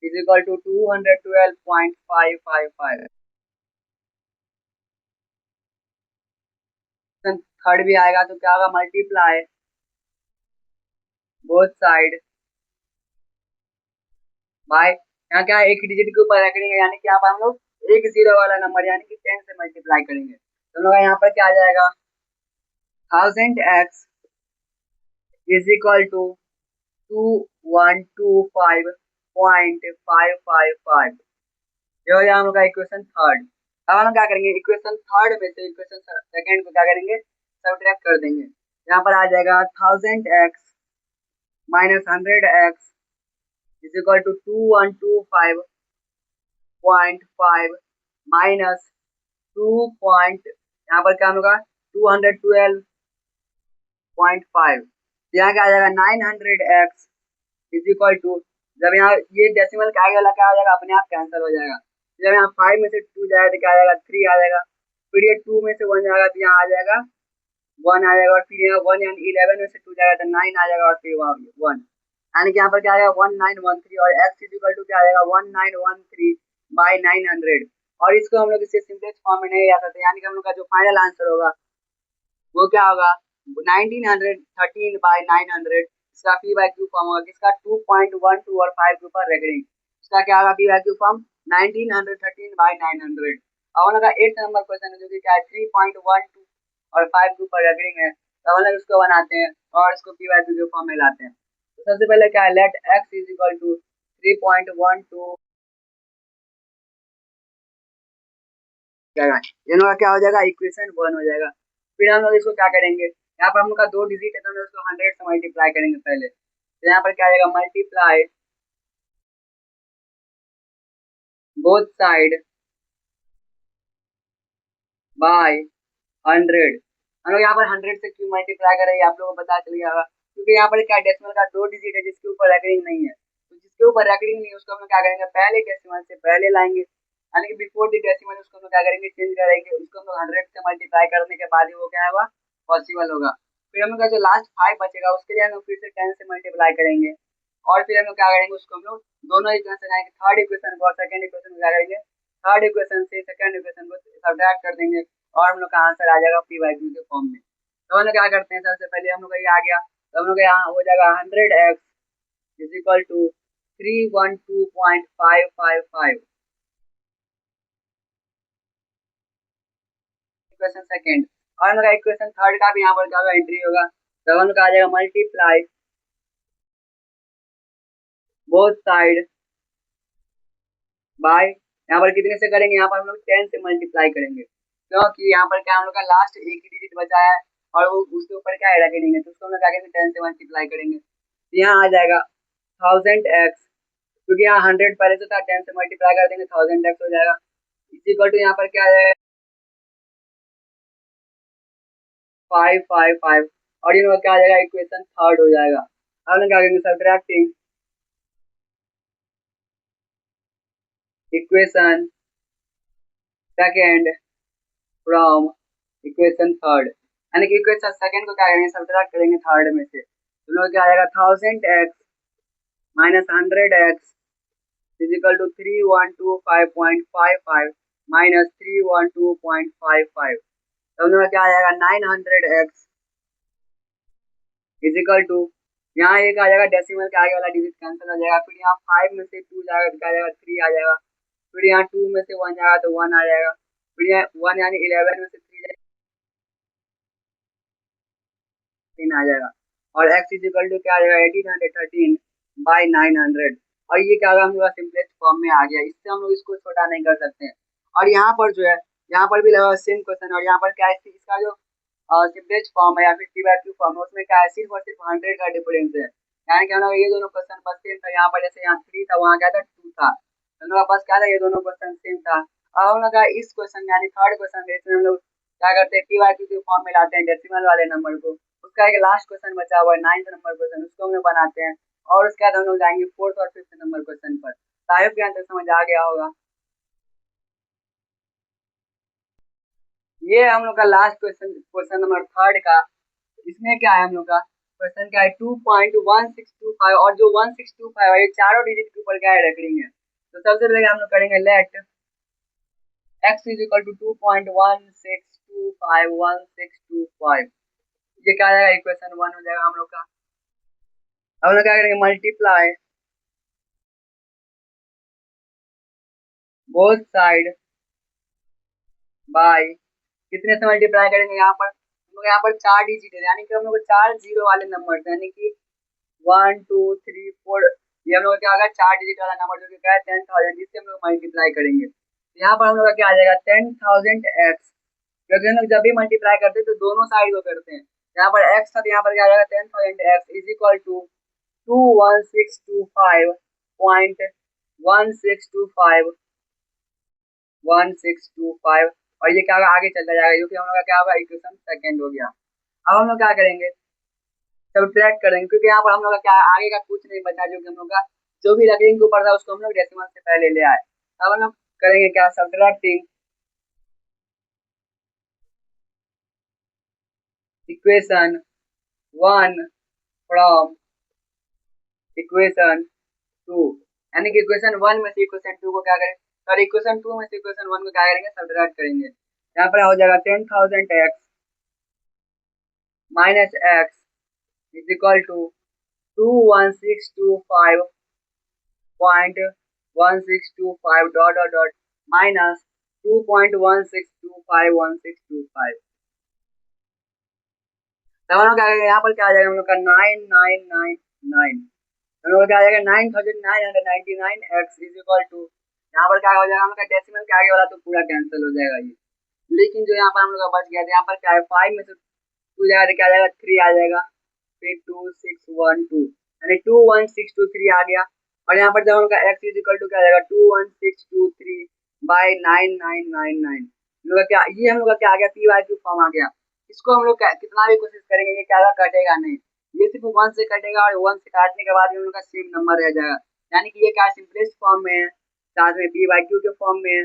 is equal to 212.555 third भी आएगा तो क्या होगा, मल्टीप्लाई बोथ साइड बाय, यहाँ क्या है, एक डिजिट के ऊपर रखेंगे, यानी कि यहाँ पर हम लोग एक जीरो वाला नंबर यानी कि 10 से मल्टीप्लाई करेंगे, तो हम लोग यहाँ पर क्या आ जाएगा, 1000x इज इक्वल टू 2125.555, ये हो जाएगा हम लोग का इक्वेशन थर्ड। अब हम लोग क्या करेंगे, इक्वेशन थर्ड में से इक्वेशन सेकंड को क्या करेंगे, सब्ट्रैक्ट कर देंगे, यहाँ पर आ जाएगा 1000x minus 100x is equal to 2125.5 minus 2 point, यहाँ पर क्या होगा 212.5, यहाँ क्या आ जाएगा 900x इज इक्वल टू, जब यहाँ ये डेसिमल का आगे वाला क्या हो जाएगा, अपने आप कैंसिल हो जाएगा, जब यहाँ 5 में से 2 जाएगा तो क्या आ जाएगा 3 आ जाएगा, फिर ये 2 में से 1 जाएगा तो यहाँ आ जाएगा 1 आ जाएगा, और फिर यहाँ 1 यानी 11 में से 2 जाएगा तो 9 आ जाएगा, और फिर 1, यानी कि यहाँ पर क्या आएगा 1913, और x इज इक्वल टू क्या आ जाएगा 1913 बाई 900, और इसको हम लोग इससे सिंपलेस्ट फॉर्म में नहीं ला सकते, यानी कि हम लोग का जो फाइनल आंसर होगा वो क्या होगा 1913 बाई 900, इसका पी बाई क्यू फॉर्म होगा, किसका 2.12 और 5 के ऊपर रेगरिंग, इसका क्या होगा P by Q form 1913 by 900। अब हम लोग का 8th नंबर क्वेश्चन है जो कि क्या है 3.12 और 5 के ऊपर रेगरिंग है, तो हम लोग इसको बनाते हैं और इसको पी बाई क्यू फॉर्म में लाते हैं। तो सबसे पहले क्या है, let x is equal to 3.12, ये लोग का क्या हो जाएगा, इक्वेशन 1 हो जाएगा। फिर हम लोग इसको क्या करेंगे, यहाँ पर हम लोग का 2 डिजिट है तो हम लोग इसको 100 से मल्टीप्लाई करेंगे पहले, तो यहाँ पर क्या आएगा, मल्टीप्लाई बोथ साइड बाय 100, हम लोग यहाँ पर 100 से क्यों मल्टीप्लाई कर रहे हैं आप लोगों को पता चल गया होगा, क्योंकि यहाँ पर क्या डेसिमल का 2 डिजिट है जिसके ऊपर रेकरिंग नहीं है, तो जिसके ऊपर रेकरिंग नहीं है उसको हम लोग क्या करेंगे, पहले डेसिमल से पहले लाएंगे, यानी कि बिफोर द डेसिमल उसको हम लोग क्या करेंगे, चेंज करेंगे, उसको हम लोग 100 से मल्टीप्लाई करने के बाद ही वो क्या होगा, पॉसिबल होगा। फिर हम लोग का जो लास्ट 5 बचेगा उसके लिए हम लोग फिर से 10 से मल्टीप्लाई करेंगे, और फिर हम लोग क्या करेंगे, उसको हम लोग दोनों इक्वेशन यानी थर्ड इक्वेशन को और सेकंड इक्वेशन को क्या करेंगे, थर्ड इक्वेशन से सेकंड इक्वेशन को सब्ट्रैक्ट कर देंगे, और हम लोग का आंसर आ जाएगा पी बाई क्यू के फॉर्म में। तो हम लोग क्या करते हैं, सबसे पहले हम लोग का ये आ गया, तो हम लोग का यहाँ हो जाएगा 100x is equal to 312.555, equation second, और हम लोग का इक्वेशन थर्ड का भी यहाँ पर क्या होगा, एंट्री होगा, तो हम लोग का आ जाएगा मल्टीप्लाई बोथ साइड बाय, यहाँ पर कितने से करेंगे, यहाँ पर हम लोग 10 से मल्टीप्लाई करेंगे, क्योंकि यहाँ पर क्या हम लोग का लास्ट एक ही डिजिट बचा है और वो उसके ऊपर क्या है रखेंगे, तो उसको हम लोग क्या करेंगे 10 से मल्टीप्लाई करेंगे, तो यहाँ आ जाएगा 1000x, क्योंकि यहाँ 100 पहले से था, 10 से मल्टीप्लाई कर देंगे 1000x हो जाएगा, इज इक्वल टू यहाँ पर क्या है 555, और ये क्या आ जाएगा, इक्वेशन थर्ड हो जाएगा। अब हम क्या करेंगे, subtracting equation second from equation third, यानी कि इक्वेशन सेकंड को क्या करेंगे, सब्ट्रैक्ट करेंगे थर्ड में से, तो लोग क्या आ जाएगा 1000x minus 100x is equal to 3125.55 minus 312.55, तो हम लोग क्या आ जाएगा 900x इज इक्वल टू, यहाँ एक आ जाएगा डेसिमल के आगे वाला डिजिट कैंसिल हो जाएगा, फिर यहाँ 5 में से 2 जाएगा तो क्या आ जाएगा 3 आ जाएगा, फिर यहाँ 2 में से 1 जाएगा तो 1 आ जाएगा, फिर यहाँ 1 यानी 11 में से 3 जाएगा 3 आ जाएगा, और x इज इक्वल टू क्या आ जाएगा 1813 बाई 900, और ये क्या होगा हम लोग सिंपलेस्ट फॉर्म में आ गया, इससे हम लोग इसको छोटा नहीं कर सकते हैं। और यहाँ पर जो है, यहाँ पर भी लगा सेम क्वेश्चन, और यहाँ पर क्या है इसका जो सिंपलेस्ट फॉर्म है या फिर पी बाई क्यू फॉर्म है उसमें क्या है, सिर्फ और सिर्फ 100 का डिफरेंस है, यानी कि हम लोग ये दोनों क्वेश्चन बस सेम था, यहाँ पर जैसे यहाँ 3 था वहाँ क्या था 2 था, हम लोग का बस क्या था, ये दोनों क्वेश्चन सेम था। अब हम लोग का इस क्वेश्चन यानी थर्ड क्वेश्चन है, इसमें हम लोग क्या करते हैं, पी बाई क्यू फॉर्म में लाते हैं डेसिमल वाले नंबर को, उसका एक लास्ट क्वेश्चन बचा हुआ है 9th नंबर क्वेश्चन, उसको हम लोग बनाते हैं, और उसके बाद हम लोग जाएंगे 4th और 5th नंबर क्वेश्चन पर। आई होप यहाँ तक समझ आ गया होगा। ये हम लोग का last question, question number third का, इसमें क्या है हम लोग का क्वेश्चन क्या है 2.1625, और जो 1625 है ये चारों डिजिट के ऊपर क्या है रेकरिंग है, तो सबसे पहले हम लोग करेंगे let x is equal to 2.1625 1625 ये क्या आ जाएगा, इक्वेशन 1 हो जाएगा हम लोग का। अब हम लोग क्या करेंगे, मल्टीप्लाई बोथ साइड बाय, कितने से मल्टीप्लाई करेंगे, यहाँ पर हम लोग यहाँ पर 4 डिजिट है, यानी कि हम लोग को 4 जीरो वाले नंबर, यानी कि 1 2 3 4, ये हम लोग क्या होगा 4 डिजिट वाला नंबर जो कि क्या है 10,000, जिससे हम लोग मल्टीप्लाई करेंगे। यहाँ पर हम लोग का क्या आ जाएगा 10,000 एक्स, क्योंकि हम लोग जब भी मल्टीप्लाई करते हैं तो दोनों साइड को करते हैं। यहाँ पर एक्स था, यहाँ पर क्या आ जाएगा 10,000 एक्स इज इक्वल टू 21625.1625 और ये क्या होगा आगे चलता जाएगा, क्योंकि हम लोग का क्या होगा इक्वेशन सेकंड हो गया। अब हम लोग क्या करेंगे, सब्ट्रैक्ट करेंगे, क्योंकि यहाँ पर हम लोग का क्या आगे का कुछ नहीं बचा, जो कि हम लोग का जो भी रखेंगे के ऊपर था उसको हम लोग डेसिमल से पहले ले आए। अब हम लोग करेंगे क्या, सब्ट्रैक्टिंग इक्वेशन 1 फ्रॉम इक्वेशन 2, यानी कि इक्वेशन 1 में से इक्वेशन 2 को क्या करें, सॉरी इक्वेशन 2 में से इक्वेशन 1 को क्या करेंगे, सब्ट्रैक्ट करेंगे। यहाँ पर हो जाएगा 10,000 X minus X is equal to 21625.1625 dot dot dot minus 2.16251625। तब हम लोग क्या करेंगे, यहाँ पर क्या आ जाएगा हम लोग का 9999, हम लोग क्या आ जाएगा 9,999 एक्स इज इक्वल टू, यहाँ पर क्या हो जाएगा हम लोग का डेसिमल के आगे वाला तो पूरा कैंसिल हो जाएगा ये, लेकिन जो यहाँ पर हम लोग का बच गया था, यहाँ पर क्या है 5 में से 2 जाएगा तो क्या आ जाएगा 3 आ जाएगा, फिर 2612 यानी 21623 आ गया। और यहाँ पर जब हम लोग का एक्स इज इक्वल टू क्या आ जाएगा 21623/9999, हम लोग का क्या, ये हम लोग का क्या आ गया पी वाई क्यू फॉर्म आ गया। इसको हम लोग कितना भी कोशिश करेंगे ये क्या कटेगा नहीं, ये सिर्फ 1 से कटेगा और 1 से काटने के बाद भी हम लोग का सेम नंबर रह जाएगा, यानी कि ये क्या सिंपलेस्ट फॉर्म में है, साथ में पी वाई क्यू के फॉर्म में है।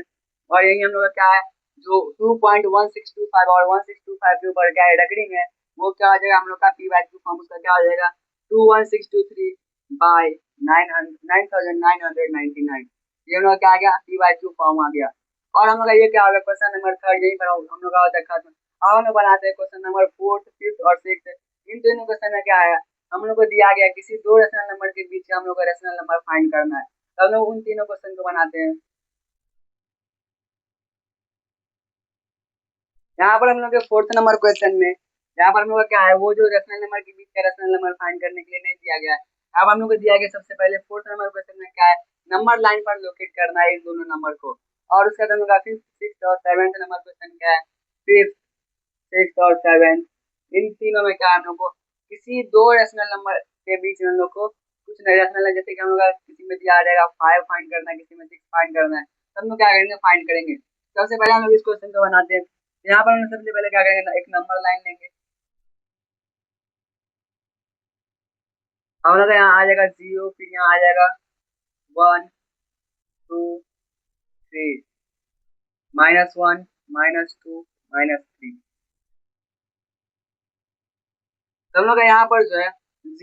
और यही हम लोग का क्या है जो 2.1625 और 1625 के ऊपर क्या है रगड़िंग है, वो क्या आ जाएगा हम लोग का पी वाई क्यू फॉर्म, उसका क्या हो जाएगा 21623/9999, ये हम लोग क्या आ गया पी वाई क्यू फॉर्म आ गया। और हम लोग का ये क्या होगा क्वेश्चन नंबर 3 यही पर हम लोग का होता है खत्म। अब हम लोग बनाते हैं क्वेश्चन नंबर 4 5 और 6। इन दोनों क्वेश्चन में क्या है, हम लोग को दिया गया किसी दो रेशनल नंबर के बीच हम लोग का रेशनल नंबर फाइंड करना है, तो हम लोग उन तीनों क्वेश्चन को बनाते हैं। यहाँ पर हम लोग के 4th नंबर क्वेश्चन में यहाँ पर हम लोग का क्या है, वो जो रेशनल नंबर के बीच का रेशनल नंबर फाइंड करने के लिए नहीं दिया गया है। अब हम लोग को दिया गया सबसे पहले 4th नंबर क्वेश्चन में क्या है, नंबर लाइन पर लोकेट करना है इन दोनों नंबर को। और उसका हम लोग का 5th 6th और 7th नंबर क्वेश्चन क्या है, 5th 6th और 7th, इन तीनों में क्या है हम लोग को किसी दो रेशनल नंबर के बीच में हम लोग को कुछ नए रेशनल, जैसे कि हम लोग किसी में दिया जाएगा 5 फाइंड करना है, किसी में 6 फाइंड करना है, तो हम लोग क्या करेंगे फाइंड करेंगे। सबसे पहले हम लोग इस क्वेश्चन को बनाते हैं। यहाँ पर हम सबसे पहले क्या करेंगे, एक नंबर लाइन लेंगे, हम लोग यहाँ आ जाएगा 0, फिर यहाँ आ जाएगा 1 2 3 -1 -2 -3, तो हम लोग यहाँ पर जो है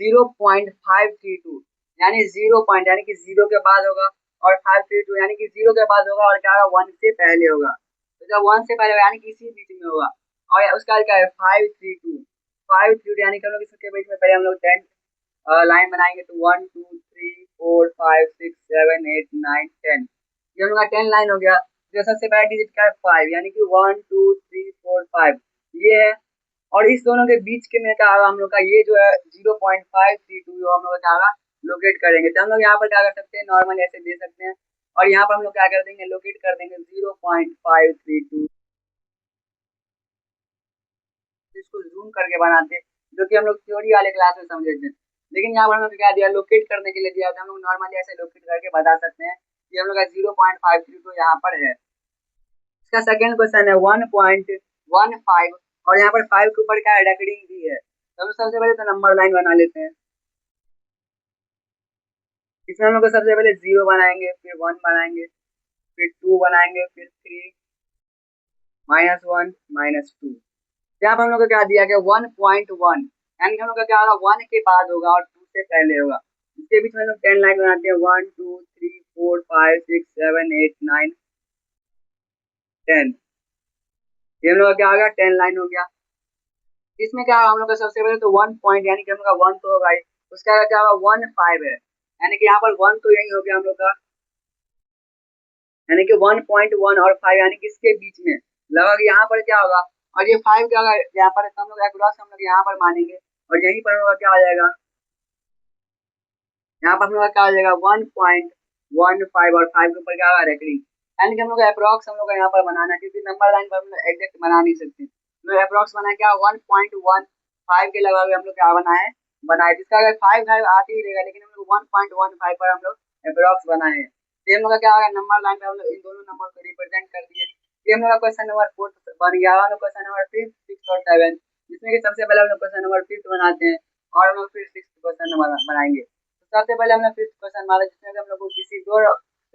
0.532 यानी 0 पॉइंट यानी कि 0 के बाद होगा, और 532 यानी कि 0 के बाद होगा और क्या होगा 1 से पहले होगा, तो जब 1 से पहले होगा यानी कि इसी बीच में होगा। और उसका क्या है 532 यानी कि हम लोग इसके बीच में पहले हम लोग 10 लाइन बनाएंगे, तो 1 2 3 4 5 6 7 8 9 10, ये हम लोग का 10 लाइन हो गया। जो सबसे पहला डिजिट का है 5 यानी कि 1 2 3 4 5 ये है, और इस दोनों के बीच के में क्या होगा हम लोग का ये जो है 0.532 हम लोग क्या होगा लोकेट करेंगे। तो हम लोग यहाँ पर क्या कर सकते हैं, नॉर्मल ऐसे दे सकते हैं, और यहाँ पर हम लोग क्या कर देंगे लोकेट कर देंगे 0.532, इसको जूम करके बनाते हैं, जो कि हम लोग थ्योरी वाले क्लास में समझे थे। लेकिन यहाँ पर हम लोग क्या दिया लोकेट करने के लिए दिया, तो हम लोग नॉर्मली ऐसे लोकेट करके बता सकते हैं कि हम लोग का 0.532 यहाँ पर है। इसका सेकेंड क्वेश्चन है 1.15, और यहाँ पर 5 के ऊपर क्या रेकॉर्डिंग भी है, तो हम सबसे पहले तो नंबर लाइन बना लेते हैं। इसमें हम लोग सबसे पहले 0 बनाएंगे, फिर 1 बनाएंगे, फिर 2 बनाएंगे, फिर 3 -1 -2। यहाँ पर हम लोग को क्या दिया गया 1.1 यानी कि हम लोग का क्या होगा 1 के बाद होगा और 2 से पहले होगा। इसके बीच में हम लोग 10 लाइन बनाते हैं, 1 2 3 4 5 6 7 8 9 10। ये हम लोग का क्या हो गया 10 लाइन हो गया। इसमें क्या होगा हम लोग का सबसे पहले तो 1 पॉइंट यानी कि हम लोग का 1 तो होगा ही, उसका क्या होगा 1 5 है, यानी कि यहाँ पर 1 तो यही हो गया हम लोग का, यानी कि 1.1 और 5 यानी कि इसके बीच में लगभग यहाँ पर क्या होगा, और ये 5 क्या होगा यहाँ पर हम लोग अक्रॉस हम लोग यहाँ पर मानेंगे, और यहीं पर होगा क्या हो जाएगा, यहाँ पर हम लोग का क्या हो जाएगा 1.15 और 5 के ऊपर क्या होगा रेकरिंग, यानी कि हम लोग अप्रॉक्स हम लोग यहाँ पर बनाना है, क्योंकि नंबर लाइन पर हम लोग एग्जैक्ट बना नहीं सकते, हम लोग अप्रॉक्स बनाए क्या 1.15 के लगभग हम लोग क्या बनाए बनाए, जिसका अगर 5 आते ही रहेगा, लेकिन हम लोग 1.15 पर हम लोग अप्रॉक्स बनाए हैं। तो हम लोग का क्या होगा नंबर लाइन पे हम लोग इन दोनों नंबर को रिप्रेजेंट कर दिए। ये हम लोग का क्वेश्चन नंबर 4 बन गया। हम लोग क्वेश्चन नंबर 5, 6 और 7, जिसमें कि सबसे पहले हम लोग क्वेश्चन नंबर 5 बनाते हैं और हम लोग फिर 6 क्वेश्चन नंबर बनाएंगे। तो सबसे पहले हमने 5th क्वेश्चन माना, जिसमें हम लोग को किसी दो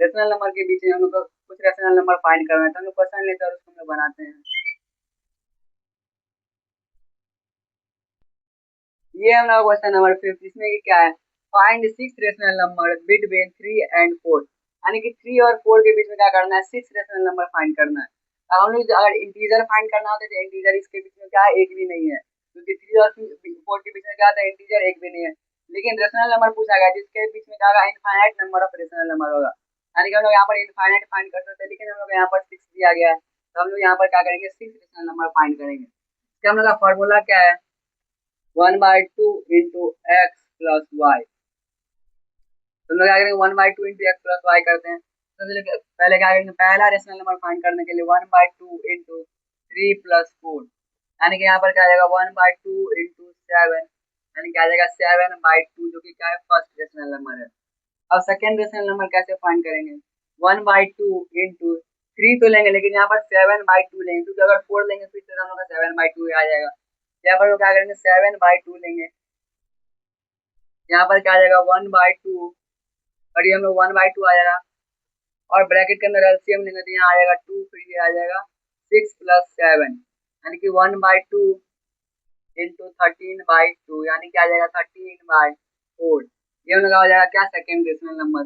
रेशनल नंबर के बीच में हम लोग को कुछ रेशनल नंबर फाइंड करना है, तो हम लोग क्वेश्चन लेते हैं और उसको हम लोग बनाते हैं। ये हम लोग क्वेश्चन नंबर 5, इसमें कि क्या है, find 6 rational number between 3 and 4, यानी कि 3 और 4 के बीच में क्या करना है 6 रेशनल नंबर फाइंड करना है। अब हम लोग अगर इंटीजर फाइंड करना होता है तो इंटीजर इसके बीच में क्या है एक भी नहीं है, क्योंकि 3 और 4 के बीच में क्या था इंटीजर एक भी नहीं है। लेकिन रेशनल नंबर पूछा गया जिसके बीच में क्या होगा infinite number of rational number होगा, यानी कि हम लोग यहाँ पर इनफाइनाइट फाइंड कर सकते हैं, लेकिन हम लोग यहाँ पर 6 दिया गया है, तो हम लोग यहाँ पर क्या करेंगे 6 रेशनल नंबर फाइंड करेंगे। इसका हम लोग का फॉर्मूला क्या है 1/2 इंटू एक्स प्लस वाई, तो हम लोग क्या करेंगे 1/2 इंटू एक्स प्लस वाई करते हैं। तो पहले क्या करेंगे पहला रेशनल नंबर फाइंड करने के लिए 1/2 इंटू 3 प्लस 4, यानी कि यहाँ पर क्या आ जाएगा 1/2 इंटू 7, यानी कि आ जाएगा 7/2, जो कि क्या है फर्स्ट रेशनल नंबर है। अब सेकेंड रेशनल नंबर कैसे फाइंड करेंगे 1/2 इंटू 3 तो लेंगे, लेकिन यहाँ पर 7/2 लेंगे, क्योंकि अगर 4 लेंगे फिर से हम लोग का 7/2 आ जाएगा। यहाँ पर लोग क्या करेंगे 7/2 लेंगे, यहाँ पर क्या आ जाएगा 1/2, और ये हम लोग 1/2 आ जाएगा, और ब्रैकेट के अंदर एलसीएम लेंगे तो यहाँ आ जाएगा 2, फिर ये आ जाएगा 6 प्लस 7, यानी कि 1/2 इंटू 13/2, यानी क्या आ जाएगा 13/4। ये हम लोग का हो जाएगा क्या सेकेंड रेशनल नंबर।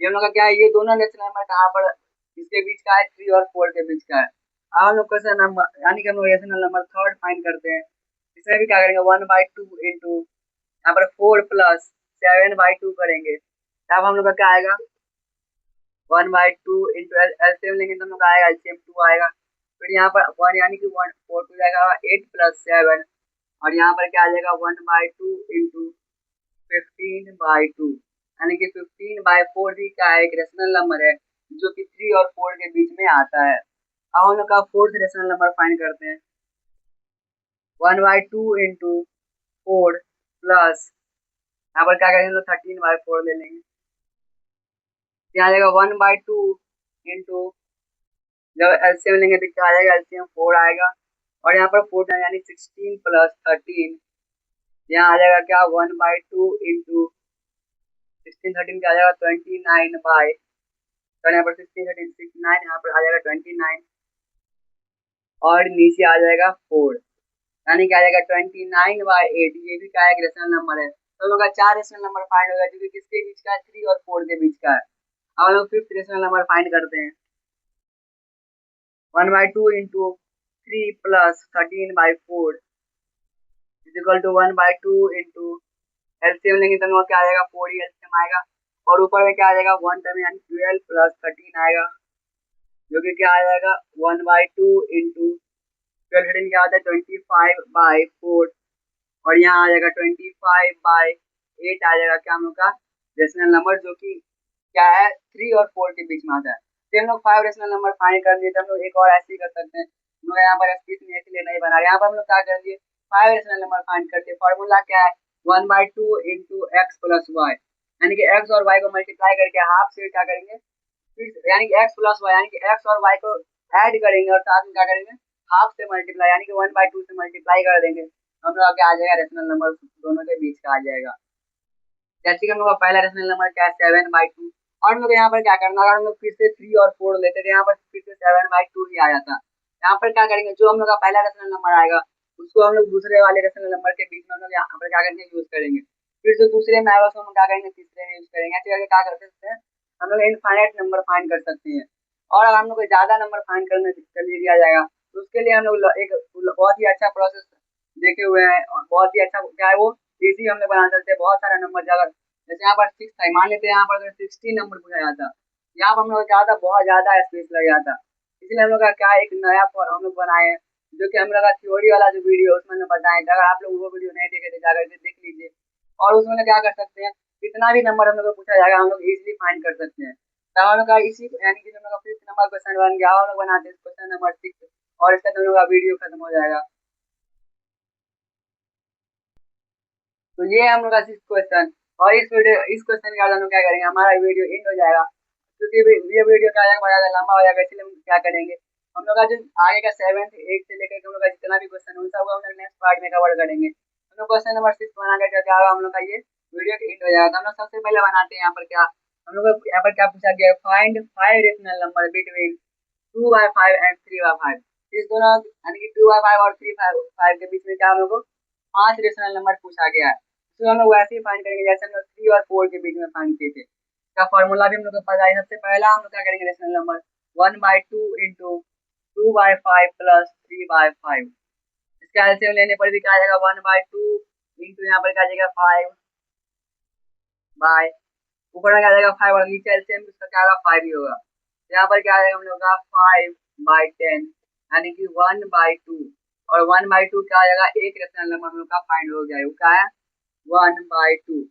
ये हम लोग का क्या है ये दोनों रेशनल नंबर कहाँ पर इसके बीच का है 3 और 4 के बीच का है। अब हम लोग क्वेश्चन नंबर यानी कि हम लोग रेशनल नंबर थर्ड फाइंड करते हैं, इसमें भी क्या करेंगे 1/2 इंटू यहाँ पर 4 प्लस 7/2 करेंगे, तब हम लोग का क्या आएगा 1/2 इंटू एलसीएम लेंगे तो हम लोग का आएगा एलसीएम 2 आएगा, फिर यहाँ पर 1 यानी कि 1 4 टू जाएगा 8 प्लस 7, और यहाँ पर क्या आ जाएगा 1/2 इंटू 15/2, यानी कि 15/4 भी क्या है एक रेशनल नंबर है जो कि 3 और 4 के बीच में आता है। अब हम लोग का फोर्थ रेशनल नंबर फाइंड करते हैं 1/2 इंटू 4 प्लस यहाँ पर क्या करेंगे तो 13/4 ले लेंगे, यहाँ आ जाएगा 1/2 इंटू जब एलसीएम लेंगे तो क्या आ जाएगा एलसीएम 4 आएगा, और यहाँ पर 4 यानी 16 प्लस 13, यहाँ आ जाएगा क्या 1/2 इंटू 16 13 क्या आ जाएगा 29/, तो यहाँ पर 16 13 69, यहाँ पर आ जाएगा 29, और नीचे आ जाएगा 4, यानी क्या आ जाएगा 29/8। ये भी क्या है एक रेशनल नंबर है, तो हम लोग का 4 रेशनल नंबर फाइंड होगा जो कि किसके बीच का है 3 और 4 के बीच का है। अब हम लोग फिफ्थ रेशनल नंबर फाइंड करते हैं 1/2 into 3 plus 13/4 is equal to 1/2 into LCM लेंगे तो हम लोग क्या आ जाएगा 4 ही एलसीएम आएगा, और ऊपर में क्या आ जाएगा 1 टर्म यानी 12 प्लस 13 आएगा, जो कि क्या आ जाएगा 1/2 इंटू 12 13 क्या होता है 25/4, और यहाँ आ जाएगा 25/8 आ जाएगा क्या हम लोग का रेशनल नंबर, जो कि क्या है 3 और 4 के बीच में आता है। तो हम लोग 5 रेशनल नंबर फाइंड कर दिए, तो हम लोग एक और ऐसे ही कर सकते हैं, हम लोग यहाँ पर इसलिए इसलिए नहीं बना, यहाँ पर हम लोग क्या कर दिए 5 रेशनल नंबर फाइंड करते हैं। फॉर्मूला क्या है 1/2 इंटू एक्स प्लस वाई, यानी कि एक्स और वाई को मल्टीप्लाई करके हाफ से क्या करेंगे फिर यानी कि एक्स प्लस वाई, यानी कि एक्स और वाई को ऐड करेंगे और साथ में क्या करेंगे हाफ से मल्टीप्लाई, यानी कि 1/2 से मल्टीप्लाई कर देंगे, हम लोग क्या आ जाएगा रेशनल नंबर दोनों के बीच का आ जाएगा। जैसे कि हम लोग का पहला रेशनल नंबर क्या है 7/2, और हम लोग यहाँ पर क्या करना अगर हम लोग फिर से 3 और 4 लेते थे यहाँ पर फिर से 7/2 ही आ जाता। यहाँ पर क्या करेंगे जो हम लोग का पहला रेशनल नंबर आएगा उसको हम लोग दूसरे वाले रेशनल नंबर के बीच में हम लोग यहाँ पर क्या करेंगे यूज करेंगे, फिर जो दूसरे में आएगा उसको हम क्या करेंगे तीसरे में यूज करेंगे, ऐसे करके क्या कर सकते हैं हम लोग इनफाइनाइट नंबर फाइंड कर सकते हैं। और अगर हम लोग को ज्यादा नंबर फाइंड करने कर दिया जाएगा तो उसके लिए हम लोग एक बहुत ही अच्छा प्रोसेस देखे हुए हैं, और बहुत ही अच्छा क्या है वो इजी हम लोग बना सकते हैं। बहुत सारा नंबर अगर जैसे यहाँ पर 6 था, मान लेते हैं यहाँ पर 16 नंबर पूछा जाता, यहाँ पर हम लोग क्या था, बहुत ज्यादा स्पेस लग जाता। इसलिए हम लोग का क्या एक नया हम लोग बनाए हैं, जो कि हम लोग का थ्योरी वाला जो वीडियो उसमें हमने बताया था। अगर आप लोग वो वीडियो नहीं देखे तो जाकर के देख लीजिए। और उसमें क्या कर सकते हैं, कितना भी नंबर हम लोग को पूछा जाएगा हम लोग इजिली फाइंड कर सकते हैं। तो हम लोग का इसी यानी कि हम लोग का 5th नंबर क्वेश्चन बन गया, हम लोग बनाते हैं क्वेश्चन नंबर 6, और इसका हम लोग का वीडियो खत्म हो जाएगा। तो ये है हम लोग का 6th क्वेश्चन। और इस क्वेश्चन के बाद हम लोग क्या करेंगे, हमारा वीडियो एंड हो जाएगा, क्योंकि ये वीडियो क्या बहुत ज्यादा लंबा हो जाएगा। इसलिए हम क्या करेंगे, हम लोग का जो आगे का 7th 8th से लेकर हम लोग का जितना भी क्वेश्चन है सब हम लोग नेक्स्ट पार्ट में कवर करेंगे। हम लोग क्वेश्चन नंबर 6 बना कर क्या होगा, हम लोग का ये वीडियो एंड हो जाएगा। तो हम लोग सबसे पहले बनाते हैं यहाँ पर क्या, हम लोग यहाँ पर क्या पूछा गया, find 5 rational number between 2/5 and 3/5। इस दोनों यानी कि 2/5 और 3/5 के बीच में क्या हम लोग को 5 रेशनल नंबर पूछा गया है। तो हम लोग वैसे ही फाइंड करेंगे जैसे हम लोग 3 और 4 के बीच में फाइंड किए थे। इसका फॉर्मूला भी हम लोग को पता है। सबसे पहला हम लोग क्या करेंगे, रेशनल नंबर 1/2 इंटू 2/5 प्लस 3/5। इसका एलसीएम लेने पर भी क्या आ जाएगा, 1/2 इंटू यहाँ पर क्या आ जाएगा 5 बाय, ऊपर में क्या आ जाएगा 5, और नीचे एलसीएम इसका क्या होगा 5 ही होगा। यहाँ पर क्या आएगा हम लोग का 5/10 यानी कि 1/2, और 1/2 क्या आएगा, एक रेशनल नंबर हम लोग का फाइंड हो गया है। वो क्या है 1/2,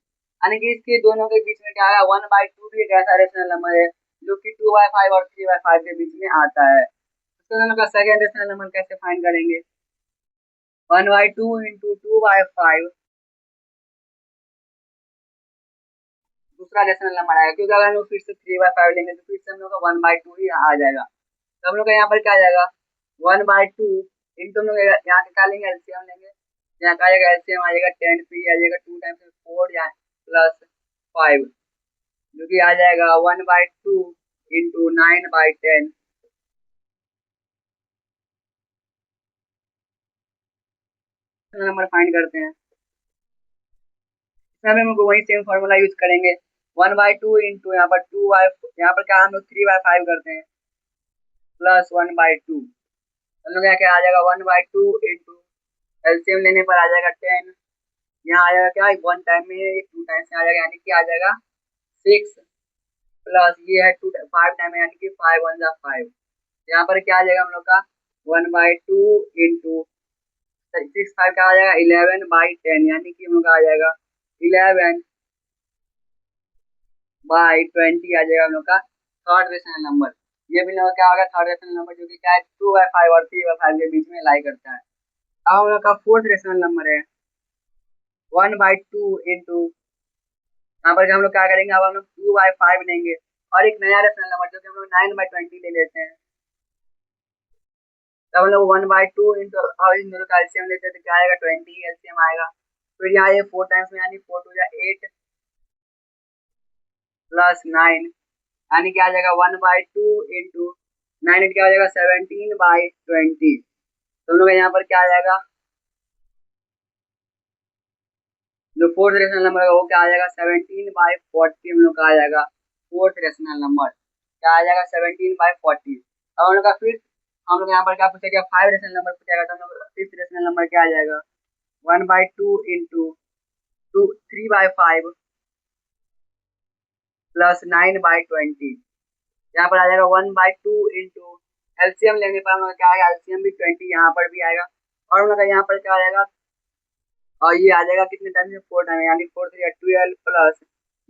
यानी कि इसके दोनों के बीच में क्या है 1/2 भी एक ऐसा रेशनल नंबर है जो कि 2/5 और 3/5 के बीच में आता है। तो हम लोग का सेकेंड रेशनल नंबर कैसे फाइंड करेंगे, 1/2 इंटू 2/5 दूसरा रेशनल नंबर आएगा, क्योंकि अगर हम लोग फिर से 3/5 लेंगे तो फिर से हम लोग का 1/2 ही आ जाएगा। तो हम लोग का यहाँ पर क्या आ जाएगा 1/2 इंटू हम लोग यहाँ से क्या लेंगे, एलसीएम लेंगे। यहाँ का आएगा एलसीएम आ जाएगा 10, फिर आ जाएगा 2 टाइम्स 4 या प्लस 5, जो कि आ जाएगा 1/2 इंटू 9/10। नंबर फाइंड करते हैं, इसमें हम लोग वही सेम फॉर्मूला यूज करेंगे। 1/2 इंटू यहाँ पर 2 बाई, यहाँ पर क्या हम लोग 3/5 करते हैं, प्लस 1/2। हम लोग यहाँ क्या आ जाएगा 1/2 इंटू एलसीएम लेने पर आ जाएगा 10, यहाँ आ जाएगा क्या 1 टाइम में 2 टाइम से आ जाएगा, यानी कि आ जाएगा 6, प्लस ये है 5 टाइम में, यानी कि 5 1 जा 5। यहाँ पर क्या आ जाएगा हम लोग का 1/2 इंटू 6 5 का आ जाएगा 11/10, यानी कि हम लोग का आ जाएगा 11/20 आ जाएगा हम लोग का थर्ड रेशनल नंबर। ये भी लोग क्या होगा थर्ड रेशनल नंबर, जो कि क्या है 2/5 और 3/5 के बीच में लाई करता है। अब हम लोग का फोर्थ रेशनल नंबर है 1/2 इंटू, यहाँ पर हम लोग क्या करेंगे, अब हम लोग 2/5 लेंगे और एक नया रेशनल नंबर जो कि हम लोग 9/20 ले लेते हैं। तब हम लोग 1/2 इंटू और इन दोनों का एलसीएम लेते हैं तो क्या आएगा 20 एलसीएम आएगा। फिर यहाँ ये 4 टाइम्स में, यानी 4 2 8 प्लस 9, यानी क्या आ जाएगा 1/2 इंटू 9 क्या हो जाएगा 17/20। तो हम लोग यहाँ पर क्या आ जाएगा, जो फोर्थ रेशनल नंबर है वो क्या आ जाएगा 17/40 हम लोग का आ जाएगा फोर्थ रेशनल नंबर, क्या आ जाएगा 17/40। अब हम लोग का फिर हम लोग यहाँ पर क्या पूछा गया 5 रेशनल नंबर पूछा गया, तो हम लोग फिफ्थ रेशनल नंबर क्या आ जाएगा 1/2 इंटू 3/5 प्लस 9/20। यहाँ पर आ जाएगा 1/2 इंटू एलसीएम लेने पर हम लोग क्या आएगा, एलसीएम भी 20 यहाँ पर भी आएगा, और हम लोग का यहाँ पर क्या आ जाएगा, और ये आ जाएगा कितने टाइम से 4 टाइम, यानी 4 3 12 प्लस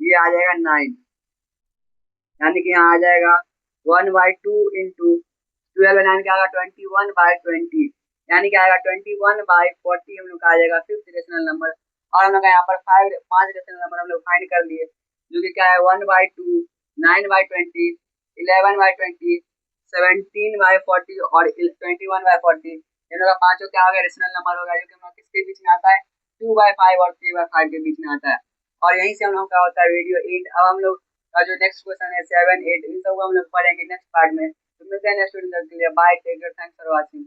ये आ जाएगा 9, यानी कि यहाँ आ जाएगा 1/2 इंटू 12 9 क्या आएगा 21/20, यानी कि आएगा 21/40 हम लोग का आ जाएगा फिफ्थ रेशनल नंबर। और हम लोग यहाँ पर 5 रेशनल नंबर हम लोग फाइंड कर लिए, जो कि क्या है 1/2 9/20 11/20 17/40 और 21/40। इन लोग का पांचों क्या हो गया रेशनल नंबर होगा, जो कि हम लोग किसके बीच में आता है 2/5 और 3/5 के बीच में आता है। और यहीं से हम लोग का होता है वीडियो 8। अब हम लोग का जो नेक्स्ट क्वेश्चन है 7 8 इन सब को हम लोग पढ़ेंगे नेक्स्ट पार्ट में। तो मिलते हैं नेक्स्ट वीडियो के लिए, bye take care, thanks for watching.